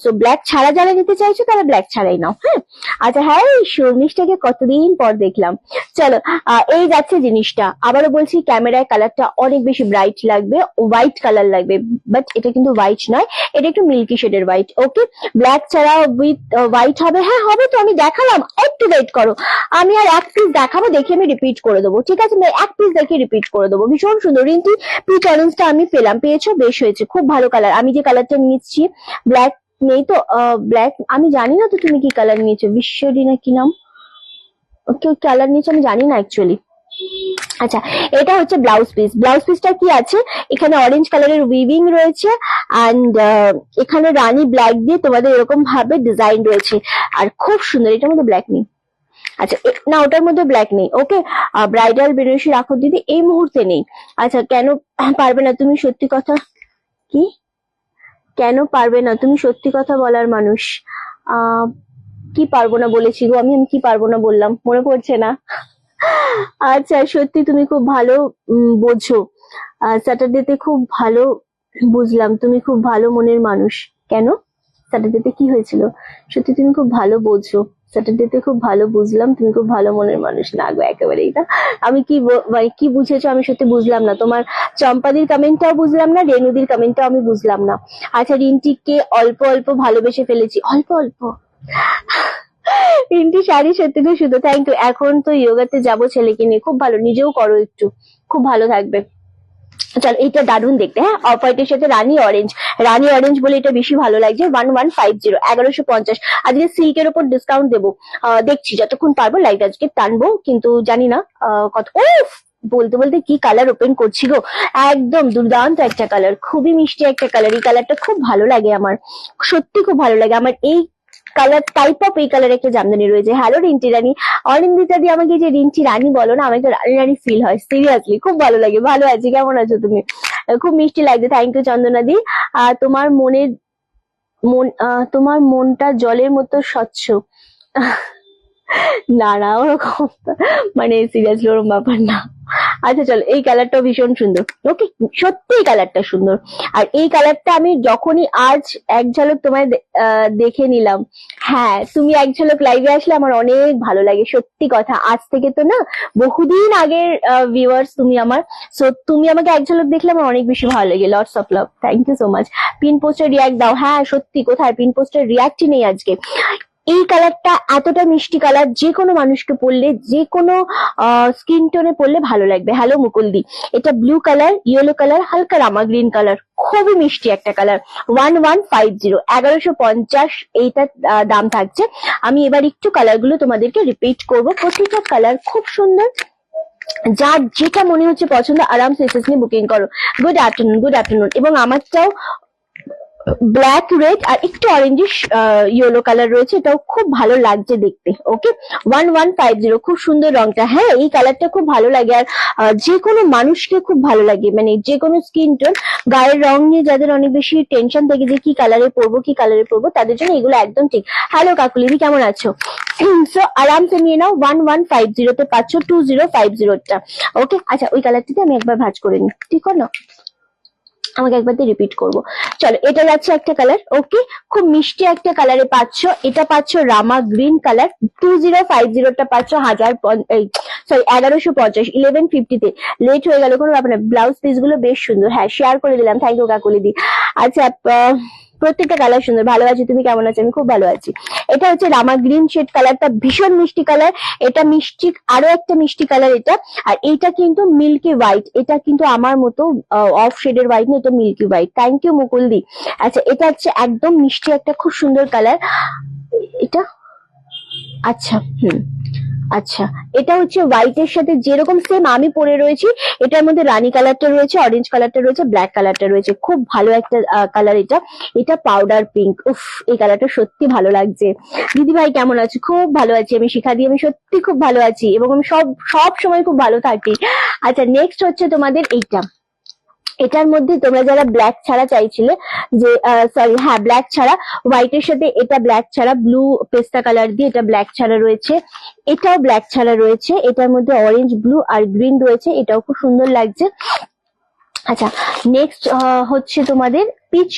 সো ব্ল্যাক ছাড়া যারা নিতে চাইছো তারা ব্ল্যাক ছাড়াই নাও। হ্যাঁ, আচ্ছা হ্যাঁ, এই শর্মিষ্ঠাকে কতদিন পর দেখলাম। চলো, এই যাচ্ছে জিনিসটা। আবারও বলছি, ক্যামেরায় কালারটা অনেক বেশি ব্রাইট লাগবে, হোয়াইট কালার লাগবে, বাট এটা কিন্তু হোয়াইট নয়, এটা একটু মিল্কি শেডের হোয়াইট। ওকে, ব্ল্যাক ছাড়া উইথ হোয়াইট হবে। হ্যাঁ হবে তো, আমি দেখালাম, একটু ওয়েট করো। আমি আর এক পিস দেখাবো, দেখে আমি রিপিট করে দেবো, ঠিক আছে? এক পিস দেখে রিপিট করে দেবো। ভীষণ সুন্দর রিন্টি, পিচ অরেঞ্জটা আমি পেলাম, পেয়েছো, বেশ হয়েছে, খুব ভালো কালার। আমি যে কালারটা নিচ্ছি, ব্ল্যাক নেই তো, ব্ল্যাক আমি জানি না তো তুমি কি কালার নিয়েছো, বিশ্বরি না কি নাম, ওকে কালার নিয়েছো আমি জানি না অ্যাকচুয়ালি। আচ্ছা, এটা হচ্ছে ব্লাউজ পিস। ব্লাউজ পিসটা কি আছে, এখানে অরেঞ্জ কালারের উইভিং রয়েছে, অ্যান্ড এখানে রানী ব্ল্যাক দিয়ে তোমাদের এরকম ভাবে ডিজাইন রয়েছে, আর খুব সুন্দর। এটার মধ্যে ব্ল্যাক নেই, আচ্ছা না ওটার মধ্যে ব্ল্যাক নেই। ওকে, ব্রাইডাল বেনারসি রাখো দিদি, এই মুহূর্তে নেই। আচ্ছা, কেন পারবে না তুমি? সত্যি কথা কি, কেন পারবে না তুমি? সত্যি কথা বলার মানুষ। কি পারবো না বলেছি গো আমি? আমি কি পারবো না বললাম, মনে পড়ছে না। আচ্ছা, সত্যি তুমি খুব ভালো বোঝো, স্যাটারডেতে খুব ভালো বুঝলাম, তুমি খুব ভালো মনের মানুষ। কেন স্যাটারডেতে কি হয়েছিল? সত্যি তুমি খুব ভালো বোঝো, স্যাটারডেতে খুব ভালো বুঝলাম, তুমি খুব ভালো মনের মানুষ। না গো, একেবারেই না। আমি কি মানে কি বুঝেছো আমি সত্যি বুঝলাম না। তোমার চম্পাদির কমেন্টটাও বুঝলাম না, রেনুদির কমেন্টটাও আমি বুঝলাম না। আচ্ছা, রিন্টিকে অল্প অল্প ভালোবেসে ফেলেছি। অল্প অল্প? রিন্টি শাড়ি সত্যি খুব সুন্দর, থ্যাংক ইউ। এখন তো ইয়োগাতে যাবো ছেলেকে নিয়ে, খুব ভালো, নিজেও করো একটু, খুব ভালো থাকবে। চল, এটা দারুণ দেখতে। হ্যাঁ, অফ হোয়াইটের সাথে রানী অরেঞ্জ, রানী অরেঞ্জ বলে এটা বেশি ভালো লাগছে। 1150, 1150। আজকে সিল্কের উপর ডিসকাউন্ট দেবো, দেখছি যতক্ষণ পারবো লাইট আজকে টানবো, কিন্তু জানি না কত। উফ, বলতে বলতে কি কালার ওপেন করছি গো, একদম দুর্দান্ত একটা কালার, খুবই মিষ্টি একটা কালার। এই কালারটা খুব ভালো লাগে আমার, সত্যি খুব ভালো লাগে আমার। এই কালার টাইপ অফ এই কালার একটা জামদানি রয়েছে। হ্যালো রিন্টি রানী, অনিন্দিতা দি আমাকে যে রিন্টি রানী বলো না, আমাকে রানী রানী ফিল হয়, সিরিয়াসলি খুব ভালো লাগে। ভালো আছি, কেমন আছো তুমি? খুব মিষ্টি লাগছে, থ্যাংক ইউ চন্দনা দি। তোমার মনের তোমার মনটা জলের মতো স্বচ্ছ। না না, ওরকম মানে সিরিয়াসলি ওরকম ব্যাপার না। আচ্ছা চলো, এই কালারটাও ভীষণ সুন্দর। ওকে, সত্যি এই কালারটা সুন্দর। আর এই কালারটা আমি যখনই আজ এক ঝলক তোমায় দেখে নিলাম, হ্যাঁ তুমি এক ঝলক লাইভে আসলে আমার অনেক ভালো লাগে, সত্যি কথা। আজ থেকে তো না, বহুদিন আগের ভিউয়ার্স তুমি আমার। সো তুমি আমাকে এক ঝলক দেখলে আমার অনেক বেশি ভালো লাগে। Lots of love, thank you so much. Pin poster react দাও। হ্যাঁ সত্যি, কোথায় পিন পোস্টার রিয়াক্টই নেই আজকে। এই কালারটা এতটা মিষ্টি কালার, যে কোনো মানুষকে পরলে, যে কোনো স্কিন টোনে পরলে ভালো লাগবে। হ্যালো মুকুলদি, এটা ব্লু কালার, ইয়েলো কালার, হালকা রামা গ্রিন কালার, খুবই মিষ্টি একটা কালার। 1150, 1150 এইটার দাম থাকছে। আমি এবার একটু কালার গুলো তোমাদেরকে রিপিট করবো, প্রতিটা কালার খুব সুন্দর। যার যেটা মনে হচ্ছে পছন্দ, আরামসে এসএস নিয়ে বুকিং করো। Good afternoon, good afternoon. এবং আমারটাও ব্ল্যাক, রেড আর একটু অরেঞ্জিশ ইয়েলো কালার রয়েছে, এটাও খুব ভালো লাগছে দেখতে। ওকে, 1150, খুব সুন্দর রংটা। হ্যাঁ, এই কালারটা খুব ভালো লাগে, আর যে কোনো মানুষকে খুব ভালো লাগে, মানে যে কোনো স্কিন টোন, গায়ের রং নিয়ে যাদের অনেক বেশি টেনশন থাকে যে কি কালারে পরবো, কি কালারে পরবো, তাদের জন্য এগুলো একদম ঠিক। হ্যালো কাকুলিদি, কেমন আছো? সো আরামসে নিয়ে নাও, 1150 তে পাচ্ছ 2050টা। ওকে, আচ্ছা ওই কালারটিতে আমি একবার ভাঁজ করে নিই, ঠিক না? আমাকে একবার রিপিট করবো। চলো, এটা যাচ্ছে একটা কালার। ওকে, খুব মিষ্টি একটা কালারে পাচ্ছ। এটা পাচ্ছ রামা গ্রিন কালার, 2050টা পাচ্ছ 1150, 1150 তে। লেট হয়ে গেল, কোনো ব্যাপার না। ব্লাউজ পিস গুলো বেশ সুন্দর। হ্যাঁ, শেয়ার করে দিলাম, থ্যাংক ইউ কাকুলি দি। আচ্ছা, প্রত্যেকটা কালার সুন্দর। ভালো আছি, তুমি কেমন আছো? আমি খুব ভালো আছি। এটা হচ্ছে রামা গ্রিন শেড কালারটা, ভীষণ মিষ্টি কালার। এটা মিষ্টি, আরো একটা মিষ্টি কালার এটা। আর এইটা কিন্তু মিল্কি হোয়াইট, এটা কিন্তু আমার মতো অফ শেডের হোয়াইট না, এটা মিল্কি হোয়াইট। থ্যাংক ইউ মুকুলদি। আচ্ছা, এটা হচ্ছে একদম মিষ্টি একটা খুব সুন্দর কালার এটা। আচ্ছা, আচ্ছা, এটা হচ্ছে হোয়াইটের সাথে যেরকম সেম আমি পরে রয়েছি, এটার মধ্যে রানী কালারটা রয়েছে, অরেঞ্জ কালারটা রয়েছে, ব্ল্যাক কালারটা রয়েছে। খুব ভালো একটা কালার এটা। এটা পাউডার পিঙ্ক। উফ, এই কালারটা সত্যি ভালো লাগছে। দিদি ভাই কেমন আছো? খুব ভালো আছি আমি, শিখা দিয়ে। আমি সত্যি খুব ভালো আছি এবং আমি সব সময় খুব ভালো থাকি। আচ্ছা, নেক্সট হচ্ছে তোমাদের এইটা। এটার মধ্যে তোমরা যারা ব্ল্যাক ছাড়া চাইছিলে, যে সরি হ্যাঁ ব্ল্যাক ছাড়া, হোয়াইটের সাথে এটা ব্ল্যাক ছাড়া, ব্লু পেস্তা কালার দিয়ে এটা ব্ল্যাক ছাড়া রয়েছে, এটাও ব্ল্যাক ছাড়া রয়েছে, এটার মধ্যে অরেঞ্জ, ব্লু আর গ্রিন রয়েছে, এটাও খুব সুন্দর লাগছে। আচ্ছা, নেক্সট হচ্ছে তোমাদের পিচ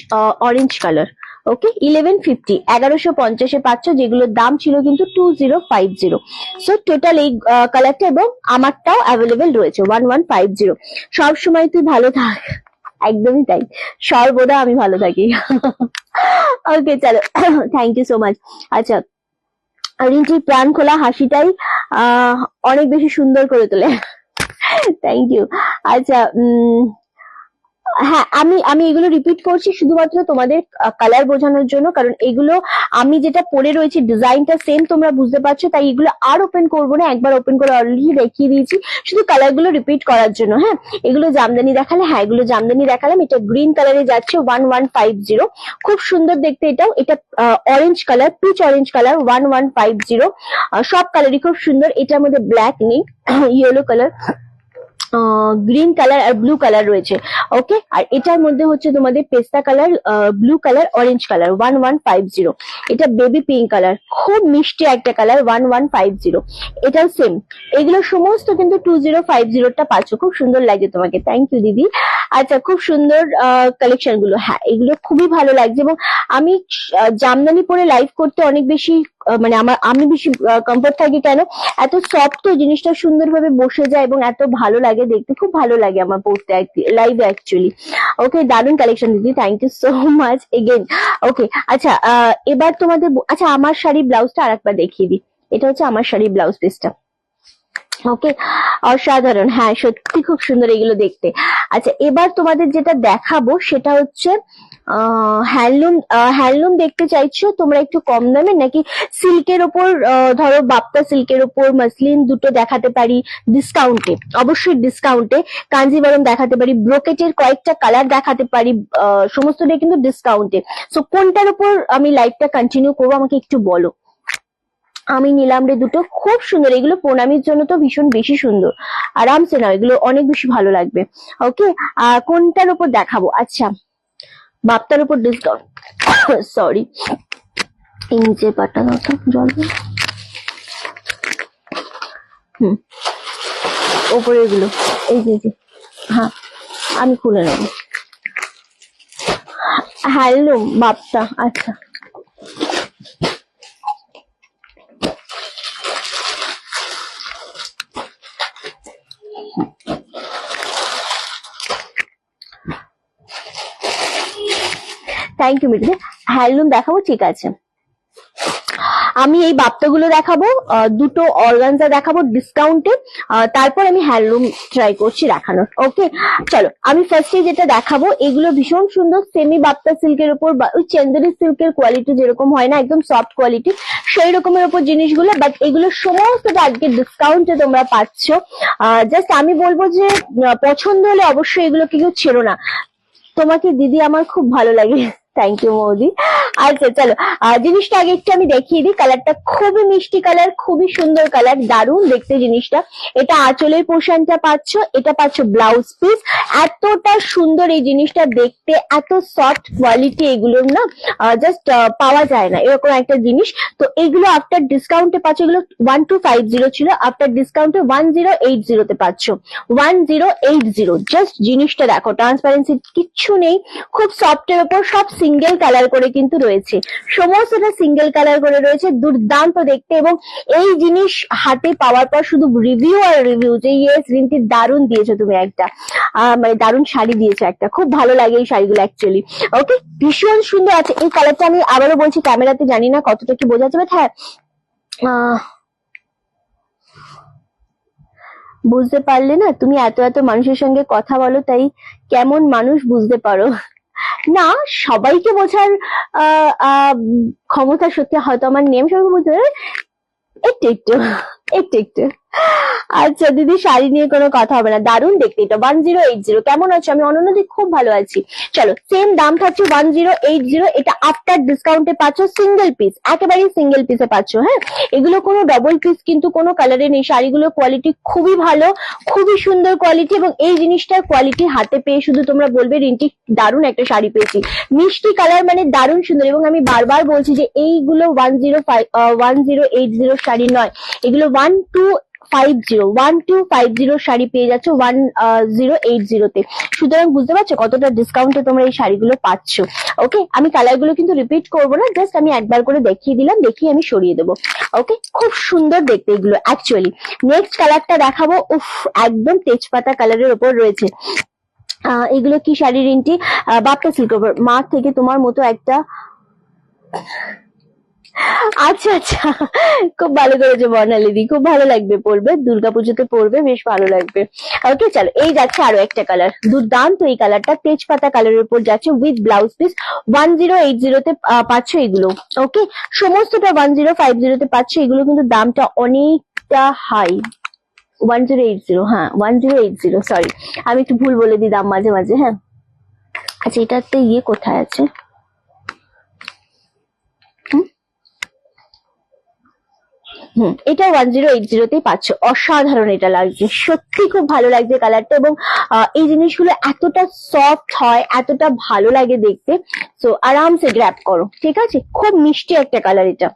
অরেঞ্জ কালার। ওকে, 1150, 1150 পাচ্ছ, যেগুলোর দাম ছিল কিন্তু 2050। সো টোটাল এই কালারটা এবং আমারটাও অ্যাভেলেবেল রয়েছে 1150। সব সময় তুই ভালো থাক। একদমই তাই, সর্বদা আমি ভালো থাকি। ওকে চলো, থ্যাংক ইউ সো মাচ। আচ্ছা, রিন্টির প্রাণ খোলা হাসিটাই অনেক বেশি সুন্দর করে তোলে। Thank you. আচ্ছা, হ্যাঁ আমি আমি এগুলো রিপিট করছি শুধুমাত্র তোমাদের কালার বোঝানোর জন্য, কারণ এগুলো আমি যেটা পরে রয়েছে ডিজাইনটা সেম তোমরা বুঝতে পারছো, তাই এগুলো আর ওপেন করবো না, একবার ওপেন করে অলরেডি দেখিয়ে দিয়েছি, শুধু কালার গুলো রিপিট করার জন্য। হ্যাঁ, এগুলো জামদানি দেখালে, হ্যাঁ এগুলো জামদানি দেখালাম। এটা গ্রিন কালারে যাচ্ছে 1150, খুব সুন্দর দেখতে এটাও। এটা orange colour, peach orange colour 1150। সব কালারই খুব সুন্দর। এটার মধ্যে ব্ল্যাক নেই, ইয়েলো কালার, গ্রিন কালার আর ব্লু কালার রয়েছে। ওকে, আর এটার মধ্যে হচ্ছে তোমাদের পেস্তা colour, blue colour, orange colour 1150। এটা বেবি পিঙ্ক কালার, খুব মিষ্টি একটা কালার 1150। এটাও সেম। এগুলো সমস্ত কিন্তু 2050টা পাচ্ছ। খুব সুন্দর লাগে তোমাকে, থ্যাংক ইউ দিদি। আচ্ছা, খুব সুন্দর কালেকশন গুলো, হ্যাঁ এগুলো খুবই ভালো লাগছে। এবং আমি জামদানি পরে লাইভ করতে অনেক বেশি মানে আমি বেশি কমফোর্ট থাকি, কেন এত সফট তো জিনিসটা সুন্দরভাবে বসে যায় এবং এত ভালো লাগে দেখতে, খুব ভালো লাগে আমার পড়তে লাইভে অ্যাকচুয়ালি। ওকে, দারুন কালেকশন দিদি, thank you so much again. Okay, আচ্ছা এবার তোমাদের আচ্ছা আমার শাড়ি ব্লাউজটা আরেকবার দেখিয়ে দিই। এটা হচ্ছে আমার শাড়ি ব্লাউজ পিসটা। ওকে, অসাধারণ, হ্যাঁ সত্যি খুব সুন্দর এগুলো দেখতে। আচ্ছা, এবার তোমাদের যেটা দেখাবো সেটা হচ্ছে হ্যান্ডলুম দেখতে চাইছো তোমরা একটু কম দামে, নাকি সিল্কের ওপর, ধরো বাপ্তা সিল্কের ওপর মাসলিন দুটো দেখাতে পারি ডিসকাউন্টে, অবশ্যই ডিসকাউন্টে। কাঞ্জিভারম দেখাতে পারি, ব্রোকেটের কয়েকটা কালার দেখাতে পারি, সমস্তটা কিন্তু ডিসকাউন্টে। সো কোনটার উপর আমি লাইভটা কন্টিনিউ করবো আমাকে একটু বলো। আমি নিলাম রে দুটো, খুব সুন্দর এগুলো, প্রণামীর জন্য তো ভীষণ বেশি সুন্দর, আরামসে নাও, এগুলো অনেক বেশি ভালো লাগবে। ওকে, কোনটার উপর দেখাবো? আচ্ছা, বাপ্তার উপর ডিসকাউন্ট, সরি এই নিচের পাটটা দাও তো, জল দাও। ওপরে এগুলো, এই যে হ্যাঁ আমি খুলে নেব। হ্যান্ডলুম বাপ্তা, আচ্ছা থ্যাংক ইউ মিঠি। হ্যান্ডলুম দেখাবো, ঠিক আছে। আমি এই বাপ্তাগুলো দেখাবো, দুটো অর্গানজা দেখাবো ডিসকাউন্টে, তারপর আমি হ্যান্ডলুম ট্রাই করছি দেখানোর। ওকে চলো, আমি ফার্স্টে যেটা দেখাবো, এগুলো ভীষণ সুন্দর সেমি বাপ্তা সিল্কের উপর, ওই চেন্দেরি সিল্কের কোয়ালিটি যেরকম হয় না, একদম সফট কোয়ালিটি, সেই রকমের উপর জিনিসগুলো, বাট এগুলো সমস্তটা আজকে ডিসকাউন্টে তোমরা পাচ্ছ। জাস্ট আমি বলবো যে পছন্দ হলে অবশ্যই এগুলোকে কেউ ছেড়ো না। তোমাকে দিদি আমার খুব ভালো লাগে, থ্যাংক ইউ মৌদি। আচ্ছা চলো, জিনিসটা আগে একটু আমি দেখিয়ে দিই। কালারটা খুবই মিষ্টি কালার, খুবই সুন্দর কালার, দারুণ দেখতে জিনিসটা। এটা আঁচলের পোর্শনটা পাচ্ছ, এটা পাচ্ছ ব্লাউজ পিস। এতটা সুন্দর এই জিনিসটা দেখতে, এত সফট কোয়ালিটি এগুলোর না, জাস্ট পাওয়া যায় না এরকম একটা জিনিস। তো এগুলো আফটার ডিসকাউন্টে পাচ্ছ, এগুলো 1250 ছিল, আফটার ডিসকাউন্টে 1080 তে পাচ্ছ, 1080। জাস্ট জিনিসটা দেখো, ট্রান্সপারেন্সি কিচ্ছু নেই, খুব সফটের উপর, সব সিঙ্গেল কালার করে কিন্তু রয়েছে, সমস্তটা সিঙ্গেল কালার করে রয়েছে, দুর্দান্ত দেখতে। এবং এই জিনিস হাতে পাওয়ার পর শুধু রিভিউ আর রিভিউ, যে ইয়েস রিন্টি দারুণ দিয়েছো তুমি একটা, মানে দারুণ শাড়ি দিয়েছো একটা, খুব ভালো লাগে এই শাড়িগুলো অ্যাকচুয়ালি। ওকে, ভীষণ সুন্দর আছে এই কালারটা। আমি আবারও বলছি, ক্যামেরাতে জানি না কতটা কি বোঝা যাবে, হ্যাঁ বুঝতে পারলে না তুমি, এত এত মানুষের সঙ্গে কথা বলো, তাই কেমন মানুষ বুঝতে পারো না, সবাইকে বোঝার ক্ষমতা সত্যি হয়তো আমার নেম, সবাইকে বুঝতে পারে একটু একটু। একটু একটু। আচ্ছা দিদি, শাড়ি নিয়ে কোনো কথা হবে না, দারুণ দেখতে এটা। 1080, কেমন আছো? আমি অনন্যদি খুব ভালো আছি। চলো, সেম দাম থাকছে 1080, এটা আফটার ডিসকাউন্টে পাচ্ছ সিঙ্গেল পিস, একেবারে সিঙ্গেল পিসে পাচ্ছ। হ্যাঁ, এগুলো কোনো ডবল পিস কিন্তু কোনো কালারে নেই। শাড়িগুলোর কোয়ালিটি খুবই ভালো, খুবই সুন্দর কোয়ালিটি, এবং এই জিনিসটার কোয়ালিটি হাতে পেয়ে শুধু তোমরা বলবে রিন্টি দারুণ একটা শাড়ি পেয়েছি। মিষ্টি কালার মানে দারুণ সুন্দর, এবং আমি বারবার বলছি যে এইগুলো 1080 শাড়ি নয়, এগুলো 1250 শাড়ি পেয়ে যাচ্ছ 1080 তে। সুতরাং বুঝতে পারছো কতটা ডিসকাউন্টে তোমরা এই শাড়িগুলো পাচ্ছ। ওকে, আমি কালার গুলো কিন্তু রিপিট করবো না, জাস্ট আমি একবার করে দেখিয়ে দিলাম, দেখিয়ে আমি সরিয়ে দেবো। ওকে, খুব সুন্দর দেখতে এগুলো অ্যাকচুয়ালি। নেক্সট কালারটা দেখাবো, উফ, একদম তেজপাতা কালারের ওপর রয়েছে। এগুলো কি শাড়ি রিন্টি? বাপ্পা সিল্ক ওপর, মা থেকে তোমার মতো একটা। আচ্ছা আচ্ছা, খুব ভালো করেছো বর্ণালিদি, খুব ভালো লাগবে, পরবে দুর্গাপুজোতে পরবে, বেশ ভালো লাগবে। ওকে চলো, এই যাচ্ছে আরো একটা কালার, দুর্দান্ত এই কালারটা, তেজপাতা কালারের উপর যাচ্ছে উইথ ব্লাউজ পিস। 1080 তে পাচ্ছ এগুলো। ওকে, সমস্তটা 1050 তে পাচ্ছ এগুলো, কিন্তু দামটা অনেকটা হাই। 1080, হ্যাঁ 1080, সরি আমি একটু ভুল বলে দিই দাম মাঝে মাঝে। হ্যাঁ, আচ্ছা এটাতে ইয়ে কোথায় আছে? এটা 1080তেই পাচ্ছ। অসাধারণ এটা লাগছে, সত্যি খুব ভালো লাগছে কালারটা, এবং এই জিনিসগুলো এতটা সফট হয়, এতটা ভালো লাগে দেখতে। সো আরামসে গ্র্যাব করো, ঠিক আছে? খুব মিষ্টি একটা কালার এটা।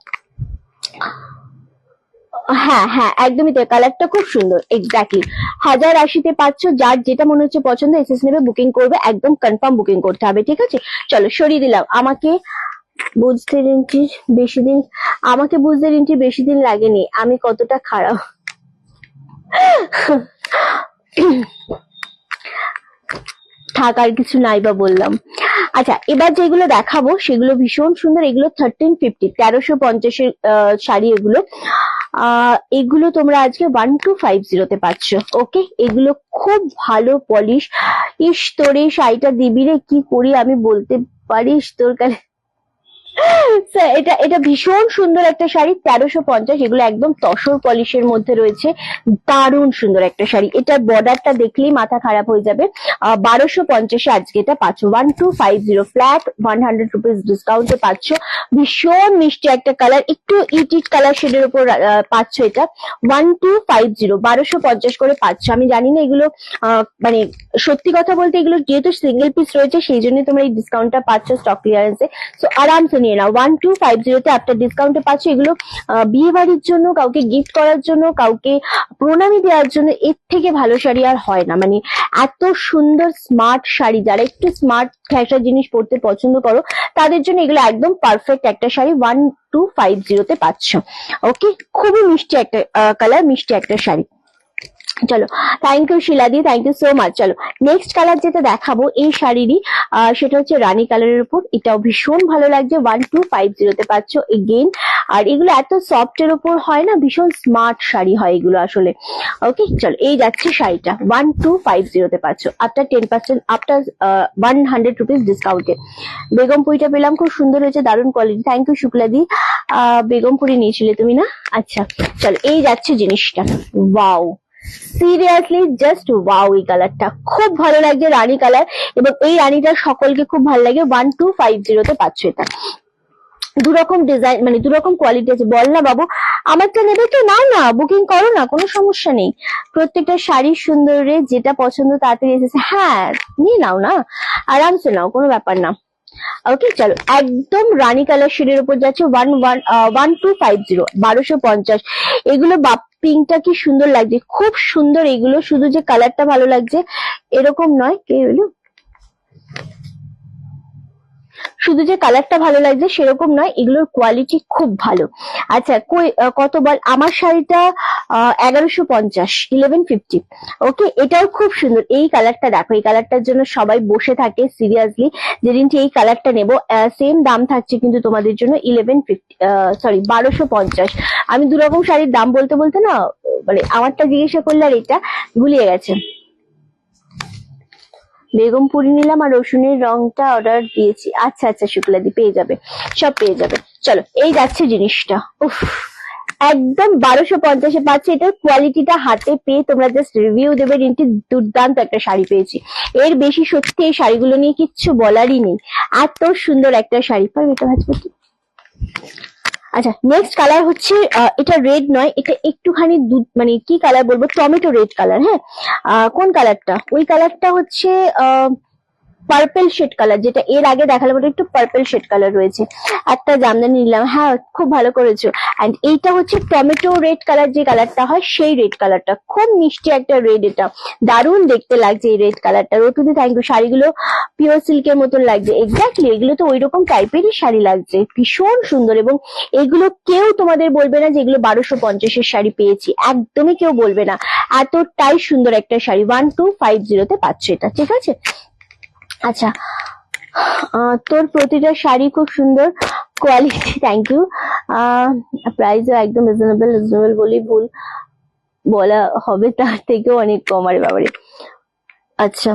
হ্যাঁ হ্যাঁ, একদমই তাই, কালারটা খুব সুন্দর। এক্স্যাক্টলি 1080তে পাচ্ছ। যার যেটা মনে হচ্ছে পছন্দ, এসএস নেবে, বুকিং করবে, একদম কনফার্ম বুকিং করতে হবে, ঠিক আছে? চলো সরিয়ে দিলাম। আমাকে বুঝতে রিন্টি বেশি দিন লাগেনি, আমি কতটা খারাপ। থাকার কিছু নাই বা বললাম। আচ্ছা, এবার যেগুলো দেখাবো সেগুলো ভীষণ সুন্দর, এগুলো 1350, 1350 শাড়ি এগুলো। এগুলো তোমরা আজকে 1250 তে পাচ্ছ। ওকে, এগুলো খুব ভালো পলিশ। ইস, তোর এই শাড়িটা দিবি রে, কি করি আমি বলতে পারিস তোর কাছে। এটা ভীষণ সুন্দর একটা শাড়ি, 1350, এগুলো একদম তসর পলিশের মধ্যে রয়েছে, দারুণ সুন্দর একটা শাড়ি। এটার বর্ডারটা দেখলেই মাথা খারাপ হয়ে যাবে। 1250 আজকে এটা পাচ্ছ, 1250 ফ্ল্যাট 100 রুপিস ডিসকাউন্টে পাচ্ছ। ভীষণ মিষ্টি একটা কালার, একটু ইট কালার শেডের উপর পাচ্ছ এটা। 1250, 1250 করে পাচ্ছ। আমি জানি না এগুলো মানে সত্যি কথা বলতে এগুলো যেহেতু সিঙ্গেল পিস রয়েছে, সেই জন্য তোমরা এই ডিসকাউন্টটা পাচ্ছ স্টক ক্লিয়ারেন্সে। সো আরামসে নিয়ে নাও, 1250 তে আফটার ডিসকাউন্টে পাচ্ছ এগুলো। বিয়ে বাড়ির জন্য, কাউকে গিফট করার জন্য, কাউকে প্রণামী দেওয়ার জন্য এর থেকে ভালো শাড়ি আর হয় না। মানে এত সুন্দর স্মার্ট শাড়ি, যারা একটু স্মার্ট ফ্যাশন জিনিস পরতে পছন্দ করো তাদের জন্য এগুলো একদম পারফেক্ট একটা শাড়ি, 1250 তে পাচ্ছ। ওকে, খুবই মিষ্টি একটা কালার, মিষ্টি একটা শাড়ি। চলো, thank you শিলাদি, thank you so much. চলো নেক্সট কালার যেটা দেখাবো এই শাড়িরই, সেটা হচ্ছে রানী কালারের উপর, এটাও ভীষণ ভালো লাগছে, 1250 তে পাচ্ছ এগেইন। আর এগুলো এত সফট এর উপর হয় না, ভীষণ স্মার্ট শাড়ি হয় এগুলো আসলে। ওকে চলো, এই যাচ্ছে শাড়িটা 1250 তে পাচ্ছ আফটার 10%, আফটার 100 রুপিস ডিসকাউন্টে। বেগমপুরিটা পেলাম, খুব সুন্দর হয়েছে, দারুণ কোয়ালিটি, থ্যাংক ইউ শুক্লাদি। বেগমপুরি নিয়েছিলে তুমি না? আচ্ছা চলো, এই যাচ্ছে জিনিসটা, ওয়াও, সিরিয়াসলি জাস্ট ওয়াও, এই কালারটা খুব ভালো লাগছে, রানী কালার, এবং এই রানীটা সকলকে খুব ভালো লাগে। 1250 তে পাচ্ছ এটা। দুরকম ডিজাইন, মানে দুরকম কোয়ালিটি আছে। বল না বাবু, আমারটা নেবে তো, নাও না, বুকিং করো না, কোনো সমস্যা নেই। প্রত্যেকটা শাড়ির সুন্দর রে, যেটা পছন্দ তাড়াতাড়ি এসেছে, হ্যাঁ নিয়ে নাও না, আরামসে নাও, কোনো ব্যাপার না। ওকে চলো, একদম রানী কালার শেডের উপর যাচ্ছে 1250, 1250। এগুলো পিঙ্কটা কি সুন্দর লাগছে, খুব সুন্দর এগুলো। শুধু যে কালারটা ভালো লাগছে এরকম নয়, কে হলো, শুধু যে কালারটা ভালো লাগছে সেরকম নয়, এগুলোর কোয়ালিটি খুব ভালো। আচ্ছা কত বল? আমার শাড়িটা 1150, 1150। ওকে, এটাও খুব সুন্দর। এই কালারটা দেখো, এই কালারটার জন্য সবাই বসে থাকে সিরিয়াসলি, যেদিন এই কালারটা নেবো। সেম দাম থাকছে কিন্তু তোমাদের জন্য 1250। আমি দুরকম শাড়ির দাম বলতে বলতে না, মানে আমারটা জিজ্ঞাসা করলে আর এটা গুলিয়ে গেছে। বেগমপুরি নিলাম আর রসুনের রংটা অর্ডার দিয়েছি। আচ্ছা আচ্ছা শুক্লাদি, পেয়ে যাবে, সব পেয়ে যাবে। চলো, এই যাচ্ছে জিনিসটা, উফ একদম 1250-এ পাচ্ছে। এটার কোয়ালিটিটা হাতে পেয়ে তোমরা জাস্ট রিভিউ দেবে, রিন্টি দুর্দান্ত একটা শাড়ি পেয়েছি। এর বেশি সত্যি এই শাড়িগুলো নিয়ে কিচ্ছু বলারই নেই, এত সুন্দর একটা শাড়ি। পারবে এটা ভাজবে কি? আচ্ছা, নেক্সট কালার হচ্ছে এটা রেড নয়, এটা একটুখানি মানে কি কালার বলবো, টমেটো রেড কালার। হ্যাঁ, কোন কালারটা? ওই কালারটা হচ্ছে পার্পেল শেড কালার, যেটা এর আগে দেখালাম ওটা একটু পার্পেল শেড কালার রয়েছে। একটা জামদানি নিলাম, হ্যাঁ খুব ভালো করেছো। এন্ড এইটা হচ্ছে টমেটো রেড কালার, যে কালারটা হয় সেই রেড কালারটা, খুব মিষ্টি একটা রেড, এটা দারুণ দেখতে লাগছে এই রেড কালারটা। রতুদি থ্যাংক ইউ। শাড়িগুলো পিওর সিল্কের মতন লাগছে, এক্স্যাক্টলি এগুলো তো ওইরকম টাইপেরই শাড়ি লাগছে, ভীষণ সুন্দর। এবং এগুলো কেউ তোমাদের বলবে না যে এগুলো 1250-এর শাড়ি পেয়েছি, একদমই কেউ বলবে না, এতটাই সুন্দর একটা শাড়ি। 1250-তে পাচ্ছ এটা, ঠিক আছে। আচ্ছা, তোর প্রতিটা শাড়ি খুব সুন্দর কোয়ালিটি, থ্যাংক ইউ। প্রাইসও একদম রিজনেবল, রিজনেবল বলি ভুল বলা হবে, তার থেকেও অনেক কম। আরে বাবারে। আচ্ছা,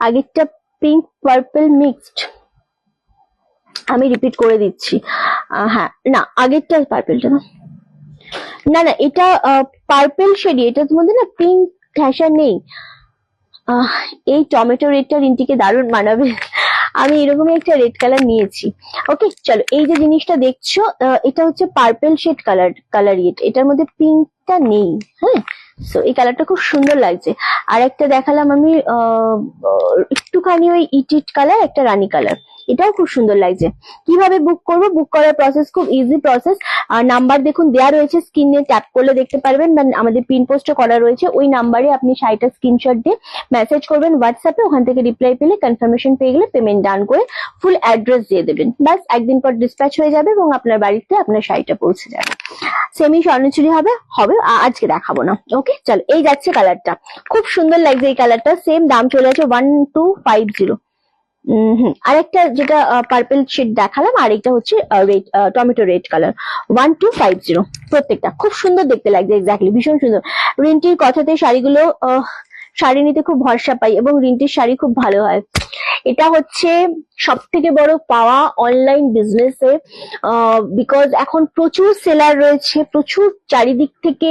আগেরটা পিঙ্ক পার্পল মিক্সড, আমি রিপিট করে দিচ্ছি। হ্যাঁ, না আগেরটা পার্পেলটা না, না না এটা পার্পেল শেডি, এটার মধ্যে না পিঙ্ক ঠেসা নেই। এই টমেটো রেডটা রিন্টিকে দারুণ মানাবে, আমি এরকমই একটা রেড কালার নিয়েছি। ওকে চলো, এই যে জিনিসটা দেখছো এটা হচ্ছে পার্পেল শেড কালার, এটার মধ্যে পিঙ্কটা নেই। হ্যাঁ, সো এই কালারটা খুব সুন্দর লাগছে। আর একটা দেখালাম আমি একটুখানি ওই ইটিট কালার, একটা রানী কালার, এটাও খুব সুন্দর লাগছে। কিভাবে বুক করবো? বুক করার প্রসেস খুব ইজি প্রসেস। নাম্বার দেখুন দেওয়া রয়েছে, স্ক্রিনে ট্যাপ করলে দেখতে পারবেন, বা আমাদের পিন পোস্টও করা রয়েছে। ওই নাম্বারে আপনি শাড়িটা স্ক্রিনশট দিয়ে মেসেজ করবেন হোয়াটসঅ্যাপে, ওখান থেকে রিপ্লাই পেলে, কনফার্মেশন পেয়ে গেলে পেমেন্ট ডান করে ফুল অ্যাড্রেস দিয়ে দেবেন, ব্যাস একদিন পর ডিসপ্যাচ হয়ে যাবে এবং আপনার বাড়িতে আপনার শাড়িটা পৌঁছে যাবে। সেমি স্বর্ণচুরি হবে হবে আজকে দেখাবো না। ওকে চলো, এই যাচ্ছে কালারটা, খুব সুন্দর লাগছে এই কালারটা। সেম দাম চলে আছে 1250। আরেকটা যেটা পার্পল শেড দেখালাম, আর এটা হচ্ছে রেড, টমেটো রেড কালার, 1250। প্রত্যেকটা খুব সুন্দর দেখতে লাগছে, এক্স্যাক্টলি ভীষণ সুন্দর। রিন্টির কথাতে শাড়িগুলো শাড়ি নিতে খুব ভরসা পাই, এবং রিন্টির শাড়ি খুব ভালো হয়। এটা হচ্ছে সব থেকে বড় পাওয়া অনলাইন বিজনেসে, বিকজ এখন প্রচুর সেলার রয়েছে, প্রচুর চারিদিক থেকে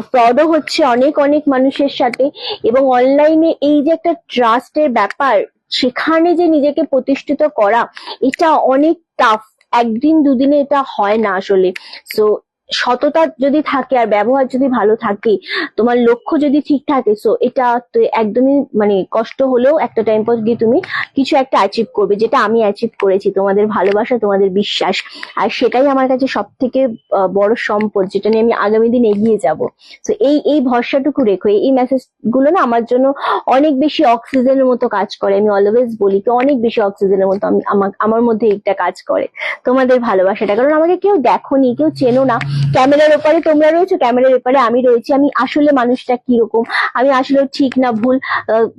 ফ্রডও হচ্ছে অনেক অনেক মানুষের সাথে। এবং অনলাইনে এই যে একটা ট্রাস্টের ব্যাপার, সেখানে যে নিজেকে প্রতিষ্ঠিত করা, এটা অনেক টাফ, একদিন দুদিনে এটা হয় না আসলে। সো সততা যদি থাকে আর ব্যবহার যদি ভালো থাকে, তোমার লক্ষ্য যদি ঠিক থাকে, সো এটা তো একদমই মানে কষ্ট হলেও একটা টাইম পর গিয়ে তুমি কিছু একটা অ্যাচিভ করবে, যেটা আমি অ্যাচিভ করেছি। তোমাদের ভালোবাসা, তোমাদের বিশ্বাস, আর সেটাই আমার কাছে সব থেকে বড় সম্পদ, যেটা নিয়ে আমি আগামী দিন এগিয়ে যাব। তো এই ভরসাটুকু রেখো, এই মেসেজ গুলো না আমার জন্য অনেক বেশি অক্সিজেনের মতো কাজ করে। আমি অলওয়েজ বলি তো, অনেক বেশি অক্সিজেনের মতো আমার মধ্যে একটা কাজ করে তোমাদের ভালোবাসাটা। কারণ আমাকে কেউ দেখোনি, কেউ চেনো না, ক্যামেরার ওপারে তোমরা রয়েছো, ক্যামেরার ওপারে আমি রয়েছি, আমি আসলে মানুষটা কিরকম, আমি আসলে ঠিক না ভুল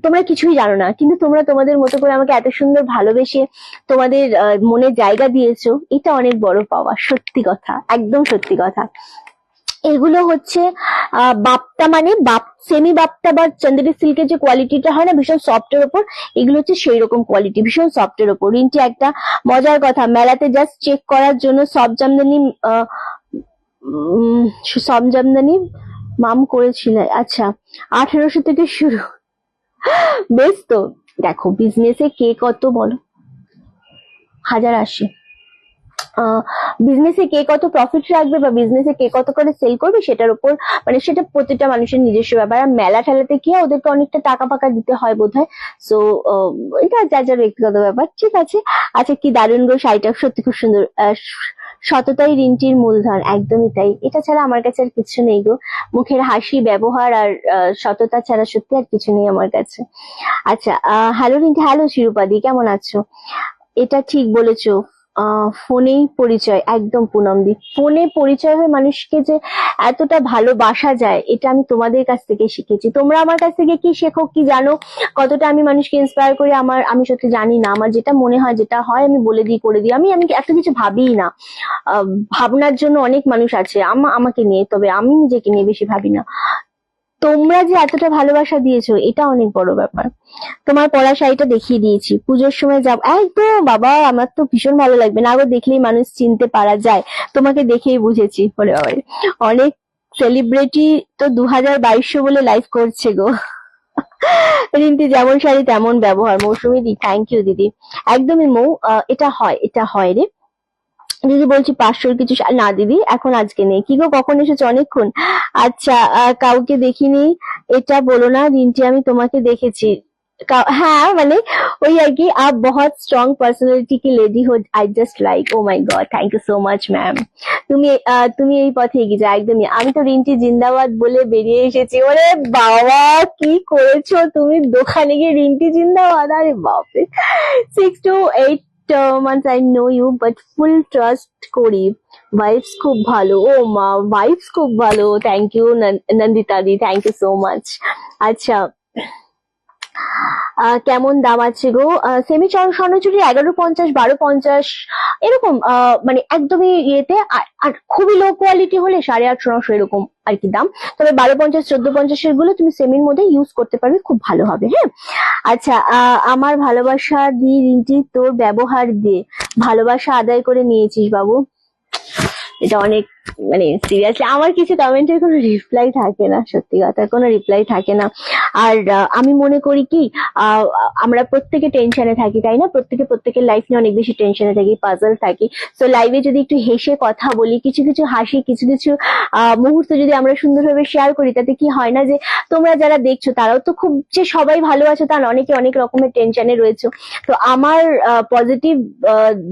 তোমরা কিছুই জানো না, কিন্তু তোমরা তোমাদের মতো করে আমাকে এত সুন্দর ভালোবেসে তোমাদের মনে জায়গা দিয়েছো, এটা অনেক বড় পাওয়া, সত্যি কথা, একদম সত্যি কথা। এগুলো হচ্ছে বাপ্তা, মানে সেমি বাপ্তা বা চান্দেরি সিল্কের যে কোয়ালিটিটা হয় না, ভীষণ সফটের ওপর, এগুলো হচ্ছে সেই রকম কোয়ালিটি, ভীষণ সফটের ওপর। রিন্টি একটা মজার কথা, মেলাতে জাস্ট চেক করার জন্য সব জামদানি মাম করেছিল। আচ্ছা, 1800 থেকে শুরু, বেশ তো। দেখো বিজনেসে কে কত বলো, 1080, বিজনেসে কে কত প্রফিট রাখবে বা বিজনেসে কে কত করে সেল করবে, সেটার উপর মানে সেটা প্রতিটা মানুষের নিজস্ব ব্যাপার। আর মেলা ঠেলাতে কি হয়, ওদেরকে অনেকটা টাকা ফাঁকা দিতে হয় বোধ হয়। সো এটা যার যার ব্যক্তিগত ব্যাপার, ঠিক আছে। আচ্ছা, কি দারুণ গো শাড়িটা, সত্যি খুব সুন্দর। সততাই রিন্টির মূলধন, একদমই তাই। এটা ছাড়া আমার কাছে আর কিছু নেই গো, মুখের হাসি, ব্যবহার আর সততা ছাড়া সত্যি আর কিছু নেই আমার কাছে। আচ্ছা, হ্যালো রিন্টি, হ্যালো শিরুপাদি, কেমন আছো? এটা ঠিক বলেছো, ফোনেই পরিচয়, একদম পুনমদি, ফোনে পরিচয় হয়ে মানুষকে যে এতটা ভালোবাসা যায়, এটা আমি তোমাদের কাছ থেকে শিখেছি। তোমরা আমার কাছ থেকে কি শেখো কি জানো, কতটা আমি মানুষকে ইন্সপায়ার করি, আমি সত্যি জানি না। আমার যেটা মনে হয়, যেটা হয় আমি বলে দিই, করে দিই। আমি এত কিছু ভাবিই না। ভাবনার জন্য অনেক মানুষ আছে আমাকে নিয়ে, তবে আমি নিজেকে নিয়ে বেশি ভাবি না। তোমরা যে এতটা ভালোবাসা দিয়েছো এটা অনেক বড় ব্যাপার। তোমার পরা শাড়িটা দেখিয়ে দিয়েছি, পুজোর সময় যাব একদম। বাবা আমার তো ভীষণ ভালো লাগবে না গো, দেখলেই মানুষ চিনতে পারা যায়, তোমাকে দেখেই বুঝেছি। বলে বাবা অনেক সেলিব্রিটি তো 2022 বলে লাইভ করছে গো। রিন্টি যেমন শাড়ি তেমন ব্যবহার। মৌসুমী দি থ্যাংক ইউ দিদি, একদমই মৌ, এটা হয়, এটা হয় রে দিদি। বলছি 500 কিছু না দিদি, এখন আজকে নেই। কি গো কখন এসেছো? অনেকক্ষণ। আচ্ছা কাউকে দেখিনি এটা বলো না রিন্টি, আমি তোমাকে দেখেছি। হ্যাঁ মানে ওই আর কি, আপ बहुत স্ট্রং পার্সোনালিটি কি লেডি হো, I just like. Oh my God, thank you so much ma'am. তুমি এই পথে এগিয়ে যাও একদমই। আমি তো রিন্টি জিন্দাবাদ বলে বেরিয়ে এসেছি। ওরে বাবা কি করেছো তুমি, দোকানে গিয়ে রিন্টি জিন্দাবাদ? আরে বাপরে। 6 to 8 months I know you but full trust করি। ভাইবস খুব ভালো। ও মা, ভাইবস খুব ভালো, থ্যাংক ইউ নন্দিতা দি, থ্যাংক ইউ সো মাচ। আচ্ছা কেমন দাম আছে গো? সেমি স্বর্ণচুরি 1150, 1250 এরকম, মানে একদমই ইয়েতে। আর খুবই লো কোয়ালিটি হলে 850, 900 এরকম আর কি দাম। তবে 1250, 1450 এর গুলো তুমি সেমির মধ্যে ইউজ করতে পারবে, খুব ভালো হবে। হ্যাঁ আচ্ছা, আমার ভালোবাসা দি রিন্টি, তোর ব্যবহার দিয়ে ভালোবাসা আদায় করে নিয়েছিস বাবু। এটা অনেক মানে সিরিয়াসলি আমার কিছু কমেন্টের কোনো রিপ্লাই থাকে না, সত্যি কথা কোনো রিপ্লাই থাকে না। আর আমি মনে করি কি, আমরা প্রত্যেকে টেনশনে থাকি তাই না, প্রত্যেকের লাইফ নিয়ে অনেক বেশি টেনশনে থাকি, পাজল থাকি। তো লাইভে যদি একটু হেসে কথা বলি, কিছু কিছু হাসি, কিছু কিছু মুহূর্ত যদি আমরা সুন্দরভাবে শেয়ার করি, তাতে কি হয় না যে তোমরা যারা দেখছো তারাও তো খুব যে সবাই ভালো আছে তা না, অনেকে অনেক রকমের টেনশনে রয়েছে। তো আমার পজিটিভ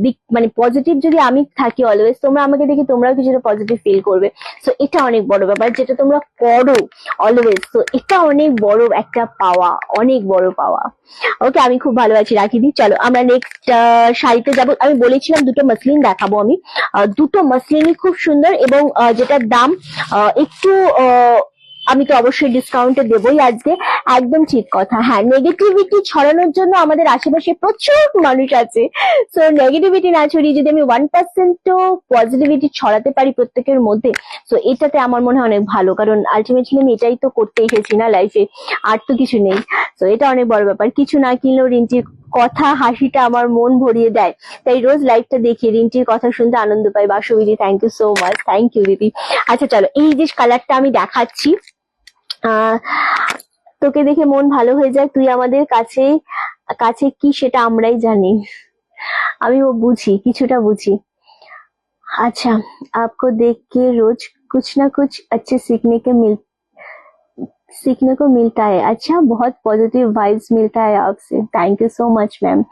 দিক মানে পজিটিভ যদি আমি থাকি অলওয়েজ, তোমরা আমাকে দেখে তোমরাও কিছুটা পজিটিভ ফিল করবে। তো এটা অনেক বড় ব্যাপার, যেটা তোমরা করো অলওয়েজ। তো এটা অনেক বড় একটা পাওয়া, অনেক বড় পাওয়া। ওকে আমি খুব ভালো আছি, রাখি দি। চলো আমরা নেক্সট শাড়িতে যাব। আমি বলেছিলাম দুটো মাসলিন দেখাবো আমি, দুটো মাসলিনই খুব সুন্দর এবং যেটার দাম একটু আমি তো অবশ্যই ডিসকাউন্টে দেবই আজকে, একদম ঠিক কথা। হ্যাঁ নেগেটিভিটি ছড়ানোর জন্য আমাদের আশেপাশে প্রচুর মানুষ আছে। সো নেগেটিভিটি না ছড়িয়ে যদি আমি 1% পজিটিভিটি ছড়াতে পারি প্রত্যেকের মধ্যে, তো এটাতে আমার মনে হয় অনেক ভালো। কারণ আলটিমেটলি আমি এটাই তো করতে এসেছি না লাইফে, আর তো কিছু নেই। তো এটা অনেক বড় ব্যাপার। কিছু না কিনলেও রিন্টির কথা হাসিটা আমার মন ভরিয়ে দেয়, তাই রোজ লাইভটা দেখি, রিন্টির কথা শুনতে আনন্দ পাই। বাসুবিদি thank you so much, thank you দিদি। আচ্ছা চলো এই যে কালারটা আমি দেখাচ্ছি, তোকে দেখে মন ভালো হয়ে যায়, তুই আমাদের কাছে কাছে কি সেটা আমরাই জানি। আমি ও বুঝি, কিছুটা বুঝি। अच्छा आपको देख के रोज कुछ ना कुछ अच्छे सीखने को मिलता है। अच्छा बहुत पॉजिटिव वाइब्स मिलता है आपसे, thank you so much ma'am.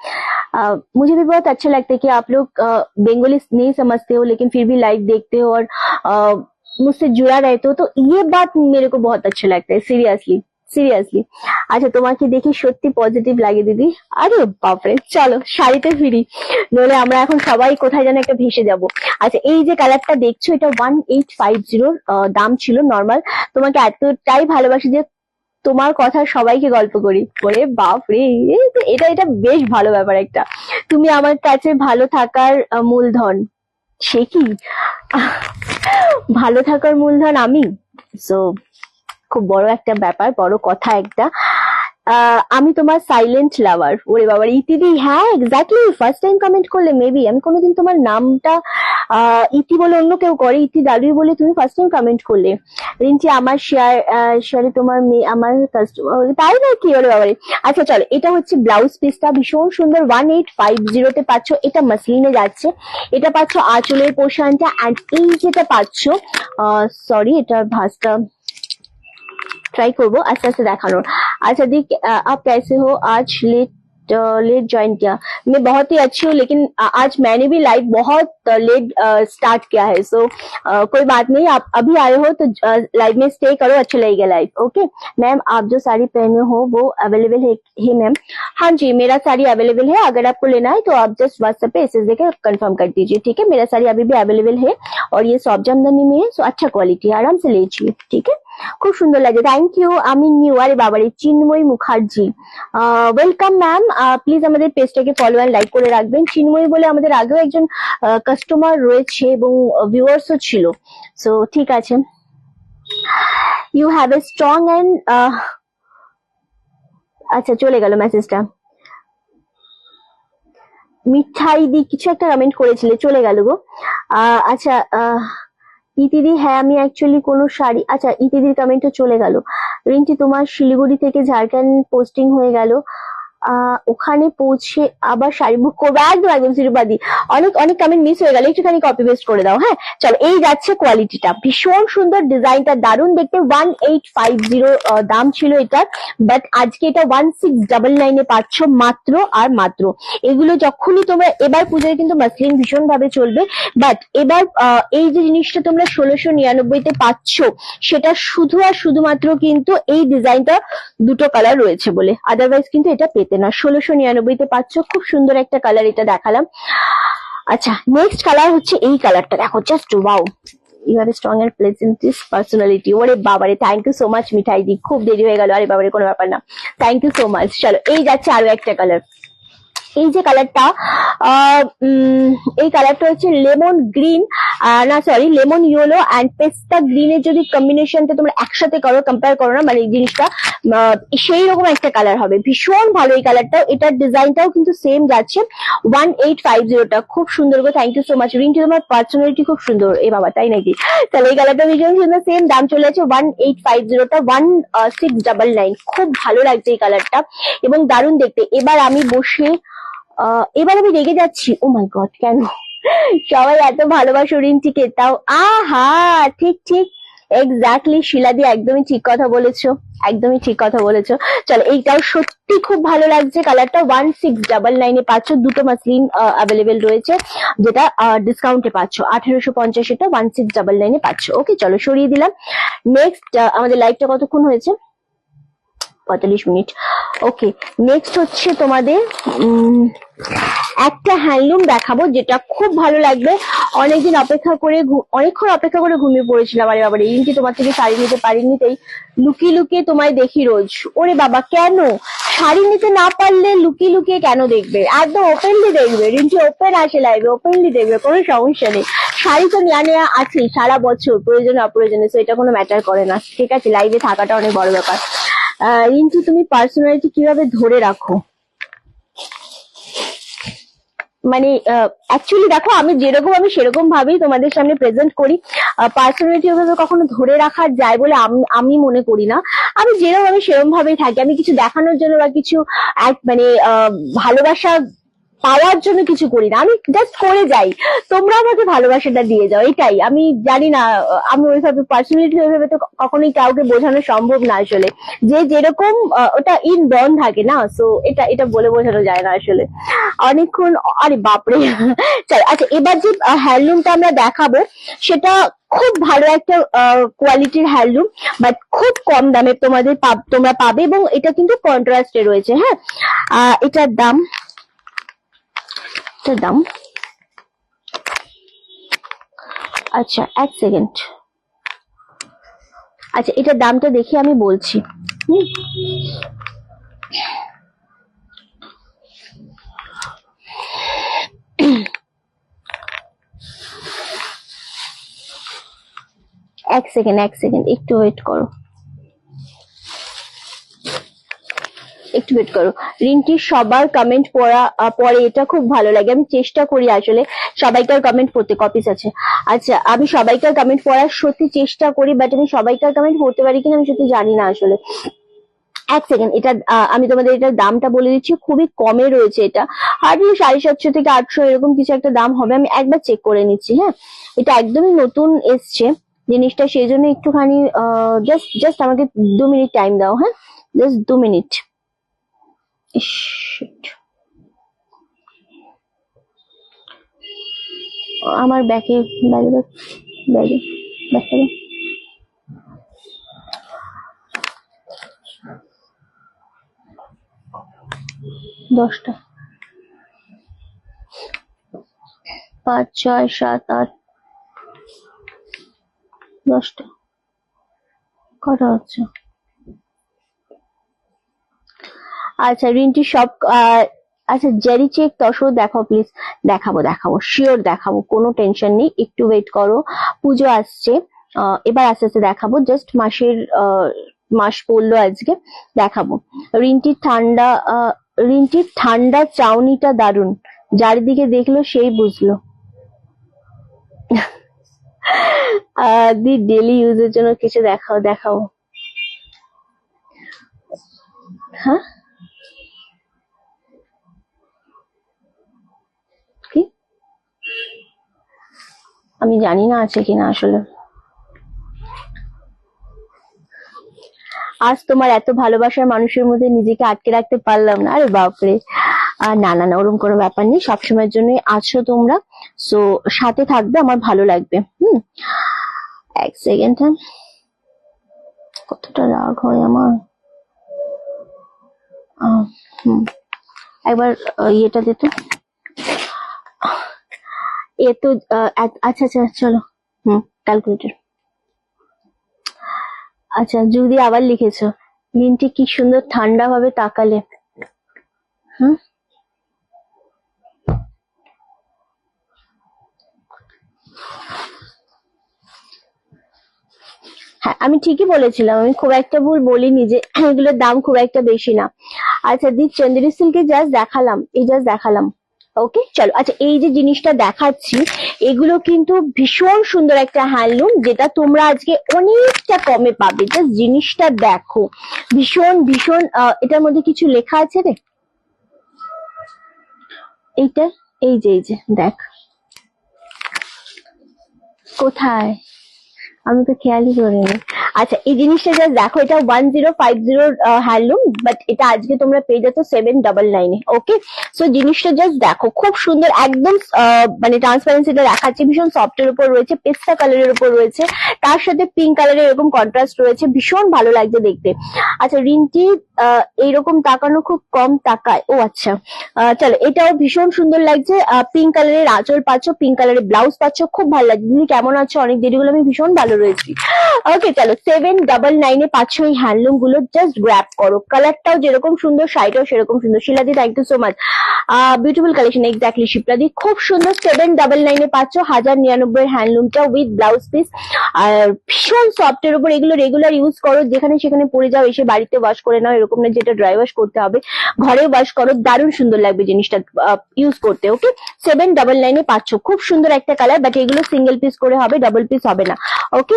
मुझे भी बहुत अच्छा लगता है कि आप लोग बंगाली नहीं समझते हो लेकिन फिर भी लाइव देखते हो और मुझसे जुड़ा रहते हो, तो ये बात मेरे को बहुत अच्छा लगता है, सीरियसली সিরিয়াসলি। আচ্ছা তোমাকে দেখে সত্যি পজিটিভ লাগে দিদি। আরে বাপরে, চলো শাড়িতে ফিরি, নইলে আমরা এখন সবাই কোথায় যেন একটা ভেসে যাব। আচ্ছা এই যে কালারটা দেখছো, এটা 1850 দাম ছিল নর্মাল। তোমাকে এতটাই ভালোবাসি যে তোমার কথা সবাইকে গল্প করি। ওরে বাপরে, এটা এটা বেশ ভালো ব্যাপার একটা। তুমি আমার কাছে ভালো থাকার মূলধন। সে কি ভালো থাকার মূলধন আমি? সো খুব বড় একটা ব্যাপার, বড় কথা একটা। আমি তোমার সাইলেন্ট লাভার। ওরে বাবার ইতিদি, হ্যাঁ এক্স্যাক্টলি, ফার্স্ট টাইম কমেন্ট করলে মেবি। আমি কোনোদিন তোমার নামটা ইতি বলে অন্য কেউ করে, ইতি দাদুই বলে তুমি ফার্স্ট টাইম কমেন্ট করলে। রিন্টি আমার শেয়ারে তোমার মেয়ে আমার কাস্টমার, তাই নাকি? ওরে বাবারে। আচ্ছা চলো এটা হচ্ছে ব্লাউজ পিসটা, ভীষণ সুন্দর 1850 তে পাচ্ছ। এটা মাসলিনে যাচ্ছে, এটা পাচ্ছ আঁচলের পোর্শনটা। অ্যান্ড এই যেটা পাচ্ছ, সরি এটার ভাঁজটা ट्राई करबो आस्ते आस्ते देखानोर। अच्छा दी आप कैसे हो? आज लेट ज्वाइन किया। मैं बहुत ही अच्छी हूँ, लेकिन आज मैंने भी लाइव बहुत लेट स्टार्ट किया है। सो कोई बात नहीं, आप अभी आए हो तो लाइव में स्टे करो, अच्छा लगेगा लाइव। ओके मैम, आप जो साड़ी पहने हो वो अवेलेबल है मैम? हाँ जी मेरा साड़ी अवेलेबल है, अगर आपको लेना है तो आप जस्ट व्हाट्सएप पे एसएस देकर कंफर्म कर दीजिए, ठीक है। मेरा साड़ी अभी भी अवेलेबल है और ये सॉफ्ट जामदानी में है, सो अच्छा क्वालिटी है, आराम से लीजिए, ठीक है। খুব সুন্দর লাগে, থ্যাংক ইউ। আমি নিউ, আরে বাবারে Chinmayi Mukherjee, welcome ma'am. Please আমাদের পেজটাকে ফলো এন্ড লাইক করে রাখবেন। চিন্ময়ী বলে আমাদের আগেও একজন কাস্টমার রয়েছে এবং ভিউয়ার্সও ছিল। সো ঠিক আছে, you have a strong and আচ্ছা চলে গেল মেসেজটা। মিঠাই দি কিছু একটা কমেন্ট করেছিলে, চলে গেল গো। আচ্ছা ইতিদি, হ্যাঁ আমি অ্যাকচুয়ালি কোনো শাড়ি, আচ্ছা ইতিদির কমেন্টও চলে গেল। রিন্টি তোমার শিলিগুড়ি থেকে ঝাড়খণ্ড পোস্টিং হয়ে গেল, ওখানে পৌঁছে আবার শাড়ি বুক করবো, একদম একদম শ্রীপাদি। অনেক অনেক কমেন্ট মিস হয়ে গেল, একটুখানি কপি পেস্ট করে দাও। হ্যাঁ চলো, এই যাচ্ছে কোয়ালিটিটা, ভীষণ সুন্দর, ডিজাইনটা দারুণ দেখতে। 1850 দাম ছিল এটার, বাট আজকে এটা 1699 পাচ্ছ মাত্র আর মাত্র। এগুলো যখনই তোমরা এবার পুজোয় কিন্তু মাসলিন ভীষণ ভাবে চলবে, বাট এবার এই যে জিনিসটা তোমরা 1699 পাচ্ছ, সেটা শুধু আর শুধুমাত্র কিন্তু এই ডিজাইনটা দুটো কালার রয়েছে বলে, আদারওয়াইজ কিন্তু এটা পেতে না। 1699 পাচ্ছ, খুব সুন্দর একটা কালার এটা দেখালাম। আচ্ছা নেক্সট কালার হচ্ছে এই কালারটা, দেখো just wow. You have a strong and pleasant personality. ওরে বাবারে, thank you so much Mithai দি, খুব দেরি হয়ে গেল। আরে বাবারে, কোনো ব্যাপার না, থ্যাংক ইউ সো মাচ। চলো এই যাচ্ছে আরো একটা কালার। এই যে কালারটা, এই কালারটা হচ্ছে লেমন গ্রিন, না সরি লেমন ইয়েলো অ্যান্ড পেস্তা গ্রিনের যদি কম্বিনেশনটা তোমরা একসাথে করো, কম্পেয়ার করো না, মানে এই জিনিসটা সেই রকম একটা কালার হবে, ভীষণ ভালো এই কালারটাও। এটার ডিজাইনটাও কিন্তু সেম যাচ্ছে। 1850টা খুব সুন্দর গো, thank you so much Rinti, তোমার পার্সোনালিটি খুব সুন্দর। এ বাবা, তাই নাকি? তাহলে এই কালারটা ভীষণ সুন্দর, সেম দাম চলে যাচ্ছে 1850টা 1699। খুব ভালো লাগছে এই কালারটা এবং দারুণ দেখতে। এবার আমি বসে এবার আমি রেগে যাচ্ছি, ও মাই গড, কেন সবাই এত ভালোবাসো রিন্টিকে, তাও আহা, ঠিক ঠিক এক্স্যাক্টলি শিলাদি, একদমই ঠিক কথা বলেছো, একদমই ঠিক কথা বলেছো। চলো এইটাও সত্যি খুব ভালো লাগছে কালারটা। 1699 পাচ্ছ, দুটো মাসলিন অ্যাভেলেবেল রয়েছে, যেটা ডিসকাউন্টে পাচ্ছ। 1850 1699 পাচ্ছ। ওকে চলো সরিয়ে দিলাম। নেক্সট, আমাদের লাইভটা কতক্ষণ হয়েছে? 45 মিনিট। ওকে নেক্সট হচ্ছে তোমাদের একটা হ্যান্ডলুম দেখাবো, যেটা খুব ভালো লাগবে। অনেকদিন অপেক্ষা করে, অনেকক্ষণ অপেক্ষা করে ঘুমিয়ে পড়েছিলাম। আরে বাবা, রিন্টি তোমার থেকে শাড়ি নিতে পারিনি, তাই লুকিয়ে লুকিয়ে তোমায় দেখি রোজ। ওরে বাবা, কেন শাড়ি নিতে না পারলে লুকিয়ে লুকিয়ে কেন দেখবে? একদম ওপেনলি দেখবে, রিন্টি ওপেন আসে লাইভে, ওপেনলি দেখবে, কোনো সমস্যা নেই। শাড়ি তো নেওয়া আছে সারা বছর, প্রয়োজনে অপ্রয়োজনে, তো এটা কোনো ম্যাটার করে না, ঠিক আছে? লাইভে থাকাটা অনেক বড় ব্যাপার। রিন্টু, তুমি পার্সোনালিটি কিভাবে ধরে রাখো? মানে অ্যাকচুয়ালি দেখো, আমি যেরকম আমি সেরকম ভাবেই তোমাদের সামনে প্রেজেন্ট করি। পার্সোনালিটি ওভাবে কখনো ধরে রাখা যায় বলে আমি মনে করি না। আমি যেরকম আমি সেরকম ভাবেই থাকি। আমি কিছু দেখানোর জন্য বা কিছু মানে ভালোবাসা পাওয়ার জন্য কিছু করি না, আমি জাস্ট করে যাই। তোমরা আমাকে ভালোবাসাটা দিয়ে যাও, এটাই। আমি জানি না, আমি ওইভাবে পার্সোনালিটি ওইভাবে তো কখনোই কাউকে বোঝানো সম্ভব না আসলে, যে যেরকম ওটা ইন বর্ন থাকে না, সো এটা বলে বোঝানো যায় না আসলে। অনেকক্ষণ, আরে বাপরে চল। আচ্ছা এবার যে হ্যান্ডলুমটা আমরা দেখাবো, সেটা খুব ভালো একটা কোয়ালিটির হ্যান্ডলুম, বাট খুব কম দামে তোমরা পাবে, এবং এটা কিন্তু কন্ট্রাস্টে রয়েছে। হ্যাঁ, এটার দাম আচ্ছা এক সেকেন্ড, আচ্ছা এটার দামটা দেখে আমি বলছি। এক সেকেন্ড একটু ওয়েট করো, রিন্টি সবার কমেন্ট পড়ে, এটা খুব ভালো লাগে। আমি চেষ্টা করি আসলে সবাইকার কমেন্ট পড়তে, কপিস আছে। আচ্ছা আমি সবাইকার কমেন্ট পড়ার সত্যি চেষ্টা করি, বাট আমি সবাইকার কমেন্ট পড়তে পারি কিনা আমি সত্যি জানি না আসলে। এক সেকেন্ড, এটা আমি তোমাদের এটার দামটা বলে দিচ্ছি, খুবই কমে রয়েছে। এটা হার্ডলি 750 থেকে 800 এরকম কিছু একটা দাম হবে। আমি একবার চেক করে নিচ্ছি। হ্যাঁ, এটা একদমই নতুন এসছে জিনিসটা, সেই জন্য একটুখানি জাস্ট আমাকে 2 মিনিট টাইম দাও। হ্যাঁ, জাস্ট 2 মিনিট। আমার ব্যাগে 10টা, 5 6 7 8 10টা কটা হচ্ছে? আচ্ছা রিন্টি সব, আচ্ছা জেরি চেক তসো দেখাও প্লিজ। দেখাবো শিওর দেখাবো, কোনো টেনশন নেই, একটু ওয়েট করো। পুজো আসছে, এবার আস্তে আস্তে দেখাবো, জাস্ট মাস পড়লো আজকে, দেখাবো। রিন্টির ঠান্ডা চাউনিটা দারুন, যারিদিকে দেখলো সেই বুঝলো। দি ডেলি ইউজের জন্য কিছু দেখাও। হ্যাঁ কি, আমি জানি না আছে কিনা আসলে। আজ তোমার এত ভালোবাসার মানুষের মধ্যে নিজেকে আটকে রাখতে পারলাম না। আরে বাপরে, না না না, ওরকম কোনো ব্যাপার নেই, সবসময়ের জন্য আছো তোমরা, সো সাথে থাকবে, আমার ভালো লাগবে। এক সেকেন্ড, হ্যাঁ, কতটা রাগ হয় আমার। একবার ইয়েটা দিত, এ তো আচ্ছা আচ্ছা, চলো। ক্যালকুলেটর। আচ্ছা, যদি আবার লিখেছো, লিনটি কি সুন্দর ঠান্ডা ভাবে তাকালে। হ্যাঁ, আমি ঠিকই বলেছিলাম, আমি খুব একটা ভুল বলিনি যে এগুলোর দাম খুব একটা বেশি না। আচ্ছা, দি চন্দেরি সিল্কে জাস্ট দেখালাম। ওকে, চলো। আচ্ছা, এই যে জিনিসটা দেখাচ্ছি, এগুলো কিন্তু ভীষণ সুন্দর একটা হ্যান্ডলুম, যেটা তোমরা আজকে অনেকটা কমে পাবে। জাস্ট জিনিসটা দেখো, ভীষণ ভীষণ। এটার মধ্যে কিছু লেখা আছে রে, এইটা, এই যে দেখ, কোথায়, আমি তো খেয়ালই করিনি। আচ্ছা, এই জিনিসটা জাস্ট দেখো, এটা 1050 হ্যান্ডলুম, বাট এটা আজকে তোমরা পেয়ে যাচ্ছ 799 এ। ওকে, সো জিনিসটা জাস্ট দেখো, খুব সুন্দর, একদম মানে ট্রান্সপারেন্সিটা দেখাচ্ছে, ভীষণ সফটের উপর রয়েছে, পেস্তা কালারের উপর রয়েছে, তার সাথে পিঙ্ক কালারের এরকম কন্ট্রাস্ট রয়েছে, ভীষণ ভালো লাগছে দেখতে। আচ্ছা, রিন্টি এইরকম তাকানো খুব কম তাকায়। ও আচ্ছা, চলো, এটাও ভীষণ সুন্দর লাগছে, পিঙ্ক কালারের আঁচল পাচ্ছ, পিঙ্ক কালারের ব্লাউজ পাচ্ছ, খুব ভালো লাগছে। দিদি কেমন আছো? অনেক দেরি হলো, আমি ভীষণ ভালো রয়েছি। ওকে, চলো, 799 এ পাচ্ছ এই হ্যান্ডলুম গুলো, জাস্ট গ্র্যাব করো। কালারটাও যেরকম সুন্দর, শাড়িটাও সেরকম সুন্দর। শিলাদি, thank you so much, beautiful collection. Exactly, শিপ্রাদি, খুব সুন্দর। 799 এ পাচ্ছ 1099 এর হ্যান্ডলুমটা উইথ ব্লাউজ পিস, আর ভীষণ সফটের উপর। এগুলো রেগুলার ইউজ করো, যেখানে সেখানে পরে যাও, এসে বাড়িতে ওয়াশ করে নাও, এরকম না যেটা ড্রাই ওয়াশ করতে হবে, ঘরে ওয়াশ করো, দারুণ সুন্দর লাগবে জিনিসটা ইউজ করতে। ওকে, 799 এ পাচ্ছ, খুব সুন্দর একটা কালার, বাট এগুলো সিঙ্গেল পিস করে হবে, ডাবল পিস হবে না। ওকে,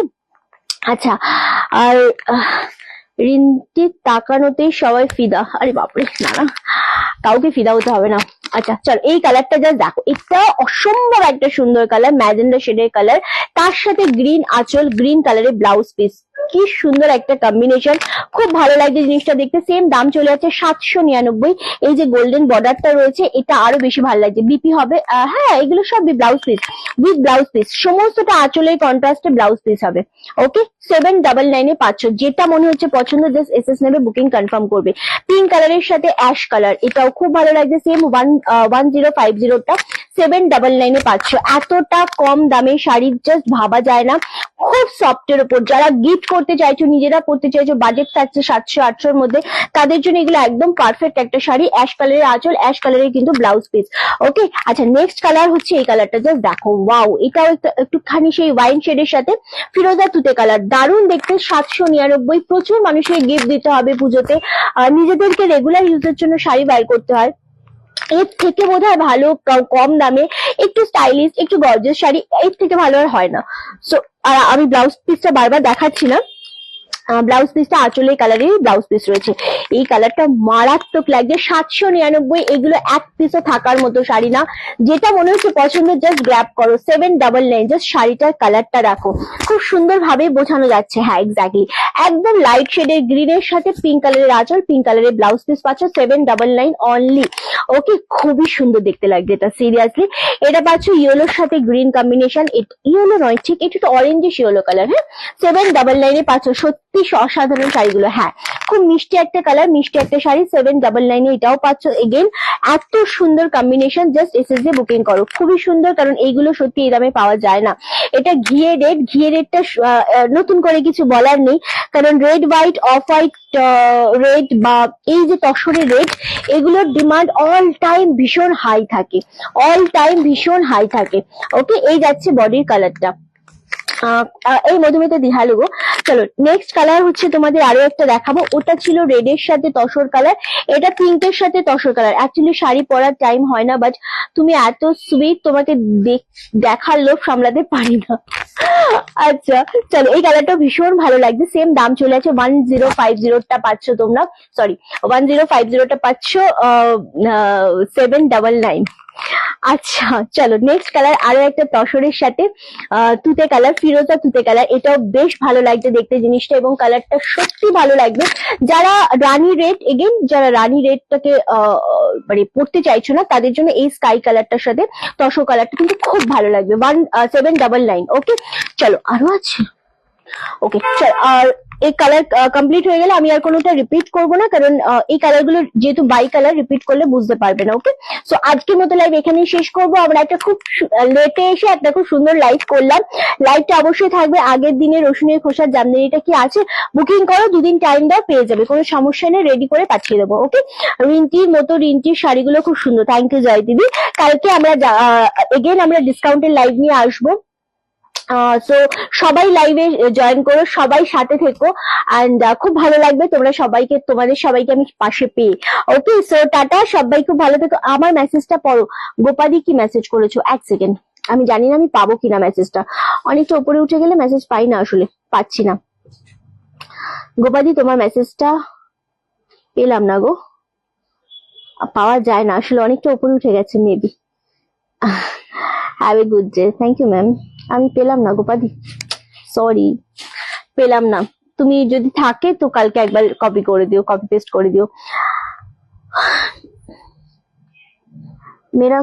আচ্ছা, আর রিন্টির তাকানোতেই সবাই ফিদা। আরে বাপরে, না, কাউকে ফিদা হতে হবে না। আচ্ছা, চল, এই কালারটা জাস্ট দেখো, এটা অসম্ভব একটা সুন্দর কালার, ম্যাজেন্ডা শেডের কালার, তার সাথে গ্রিন আঁচল, গ্রিন কালারের ব্লাউজ পিস, কি সুন্দর একটা কম্বিনেশন, খুব ভালো লাগছে জিনিসটা দেখতে। সেম দাম চলে যাচ্ছে 799। এই যে গোল্ডেন বর্ডারটা রয়েছে, এটা আরো বেশি ভালো লাগছে, বিপি হবে। হ্যাঁ, এগুলো সব blouse piece, with blouse piece, সমস্তটা আঁচলের কন্ট্রাস্টে ব্লাউজ পিস হবে। ওকে, 799 এ পাচ্ছ, যেটা মনে হচ্ছে পছন্দ, জাস্ট এসএস নেবে, বুকিং কনফার্ম করবে। পিঙ্ক কালারের সাথে অ্যাশ কালার, এটাও খুব ভালো লাগছে, সেম 1050টা 799 এ পাচ্ছ। এতটা কম দামে শাড়ি জাস্ট ভাবা যায় না, খুব সফটের উপর। যারা গিফট করতে চাইছো, নিজেরা পড়তে চাইছো, বাজেট থাকছে 700-800 মধ্যে, তাদের জন্য এগুলো একদম পারফেক্ট একটা শাড়ি। অ্যাশ কালারের আঁচল, অ্যাশ কালারের কিন্তু ব্লাউজ পিস। ওকে, আচ্ছা, নেক্সট কালার হচ্ছে এই কালারটা, জাস্ট দেখো, ওয়াও, এটাও একটুখানি সেই ওয়াইন শেডের সাথে ফিরোজা তুতে কালার, দারুণ দেখতে। 799, প্রচুর মানুষের গিফট দিতে হবে পুজোতে, নিজেদেরকে রেগুলার ইউজের জন্য শাড়ি বাইর করতে হয়, এর থেকে বোধহয় ভালো কম দামে একটু স্টাইলিশ, একটু গর্জিয়াস শাড়ি এর থেকে ভালো আর হয় না। সো আমি ব্লাউজ পিসটা বারবার দেখাচ্ছি না, ব্লাউজ পিসটা আঁচলের কালারের ব্লাউজ পিস রয়েছে। এই কালারটা মারাত্মক লাগছে, 799। এগুলো এক পিসও থাকার মতো শাড়ি না, যেটা মনে হচ্ছে পছন্দ জাস্ট গ্র্যাব করো। 799, জাস্ট শাড়িটার কালারটা রাখো, খুব সুন্দর ভাবে বোঝানো যাচ্ছে। হ্যাঁ, এক্স্যাক্টলি, একদম লাইট শেডের গ্রিনের সাথে পিঙ্ক কালারের আঁচল, পিঙ্ক কালারের ব্লাউজ পিস পাচ্ছ, 799 অনলি। ওকে, খুবই সুন্দর দেখতে লাগছে এটা, সিরিয়াসলি। এটা পাচ্ছ ইয়েলোর সাথে গ্রিন কম্বিনেশন, ইয়েলো নয় ঠিক, এটা অরেঞ্জিশ ইয়েলো কালার। হ্যাঁ, 799 এ পাচ্ছ, সত্যি অসাধারণ শাড়িগুলো। হ্যাঁ, খুব মিষ্টি একটা কালার, মিষ্টি একটা শাড়ি, 799 এ এটাও পাচ্ছ। এগেন, এত সুন্দর কম্বিনেশন, জাস্ট এসএস দিয়ে বুকিং করো, খুবই সুন্দর, কারণ এইগুলো সত্যি এই দামে পাওয়া যায় না। এটা ঘিয়ে রেডটা নতুন করে কিছু বলার নেই, কারণ red white, off white red, বা এই যে তসরের রেড, এগুলোর ডিমান্ড অল টাইম ভীষণ হাই থাকে, অল টাইম ভীষণ হাই থাকে। ওকে, এই যাচ্ছে বডির কালারটা। এই মধুমিতা দিহালু গো। চলো নেক্সট কালার হচ্ছে তোমাদের আরো একটা দেখাবো, ওটা ছিল রেড এর সাথে তসর কালার, এটা পিঙ্কের সাথে তসর কালার। অ্যাকচুয়ালি শাড়ি পরার টাইম হয় না, বাট তুমি এত সুইট, তোমাকে দেখার লোভ সামলাতে পারি না। আচ্ছা চলো, এই কালারটা ভীষণ ভালো লাগছে, সেম দাম চলে আছে 1050টা পাচ্ছ তোমরা, সরি 1050টা পাচ্ছ 799। আচ্ছা চলো নেক্সট কালার আরো একটা তসরের সাথে তুতে কালার, ফিরোজা তুতে কালার, এটাও বেশ ভালো লাগছে দেখতে জিনিসটা, এবং কালারটা সত্যি ভালো লাগবে। যারা রানী রেড, এগেন যারা রানী রেডটাকে মানে পড়তে চাইছো না, তাদের জন্য এই স্কাই কালারটার সাথে তসর কালারটা কিন্তু খুব ভালো লাগবে। 799। ওকে চলো আরো আছে। ওকে চল, আর এই কালার কমপ্লিট হয়ে গেলে আমি আর কোনোটা রিপিট করবো না, কারণ এই কালার গুলো যেহেতু বাই কালার, রিপিট করলে বুঝতে পারবে না। ওকে সো আজকের মতো লাইভ এখানেই শেষ করবো। আমরা একটা খুব লেটে এসে একটা খুব সুন্দর লাইভ করলাম। লাইভটা অবশ্যই থাকবে আগের দিনে রসুনের খোসার জামদানিটা কি আছে, বুকিং করো, 2 দিন টাইম দাও, পেয়ে যাবে, কোনো সমস্যা নেই, রেডি করে পাঠিয়ে দেবো। ওকে রিন্টির মতো রিন্টির শাড়িগুলো খুব সুন্দর, থ্যাংক ইউ জয় দিদি। কালকে আমরা এগেন আমরা ডিসকাউন্টের লাইভ নিয়ে আসবো। সো সবাই লাইভে জয়েন করো, সবাই সাথে থেকো, অ্যান্ড খুব ভালো লাগবে তোমরা সবাইকে, তোমাদের সবাইকে আমি পাশে পেয়ে। ওকে সো টাটা, সবাই খুব ভালো থেকো। আমার মেসেজটা পড়ো, গোপাদি কি মেসেজ করেছো, এক সেকেন্ড, আমি জানি না আমি পাবো কিনা মেসেজটা, অনেকটা উপরে উঠে গেলে মেসেজ পাই না, আসলে পাচ্ছি না। গোপাদি তোমার মেসেজটা পেলাম না গো, পাওয়া যায় না আসলে, অনেকটা উপরে উঠে গেছে maybe. Have a good day, thank you ma'am. আমি পেলাম না গোপাদি, সরি পেলাম না। তুমি যদি থাকে তো কালকে একবার কপি করে দিও, কপি পেস্ট করে দিও। मेरा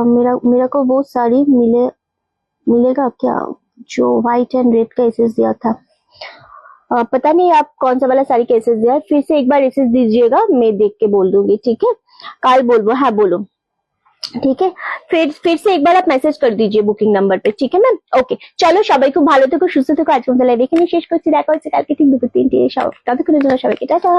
मेरा मेरा को वो साड़ी मिलेगा क्या जो व्हाइट एंड रेड का एसेस दिया था? पता नहीं आप कौन सा वाला साड़ी का एसेस दिया है, फिर से एक बार एसेस दीजिएगा, मैं देख के बोल दूंगी, ठीक है? कल बोलबो, हाँ बोलो, ঠিক আছে? फिर से एक बार आप মেসেজ করে दीजिए বুকিং নাম্বার पे, ঠিক है ম্যাম? ওকে চলো, সবাই খুব ভালো থেকো, সুস্থ থেকো। আজকে মতো লাইভ এখানে শেষ করছি, দেখা হচ্ছে কালকে ঠিক 2-3 সব ততক্ষণের জন্য সবাইকে টাটা।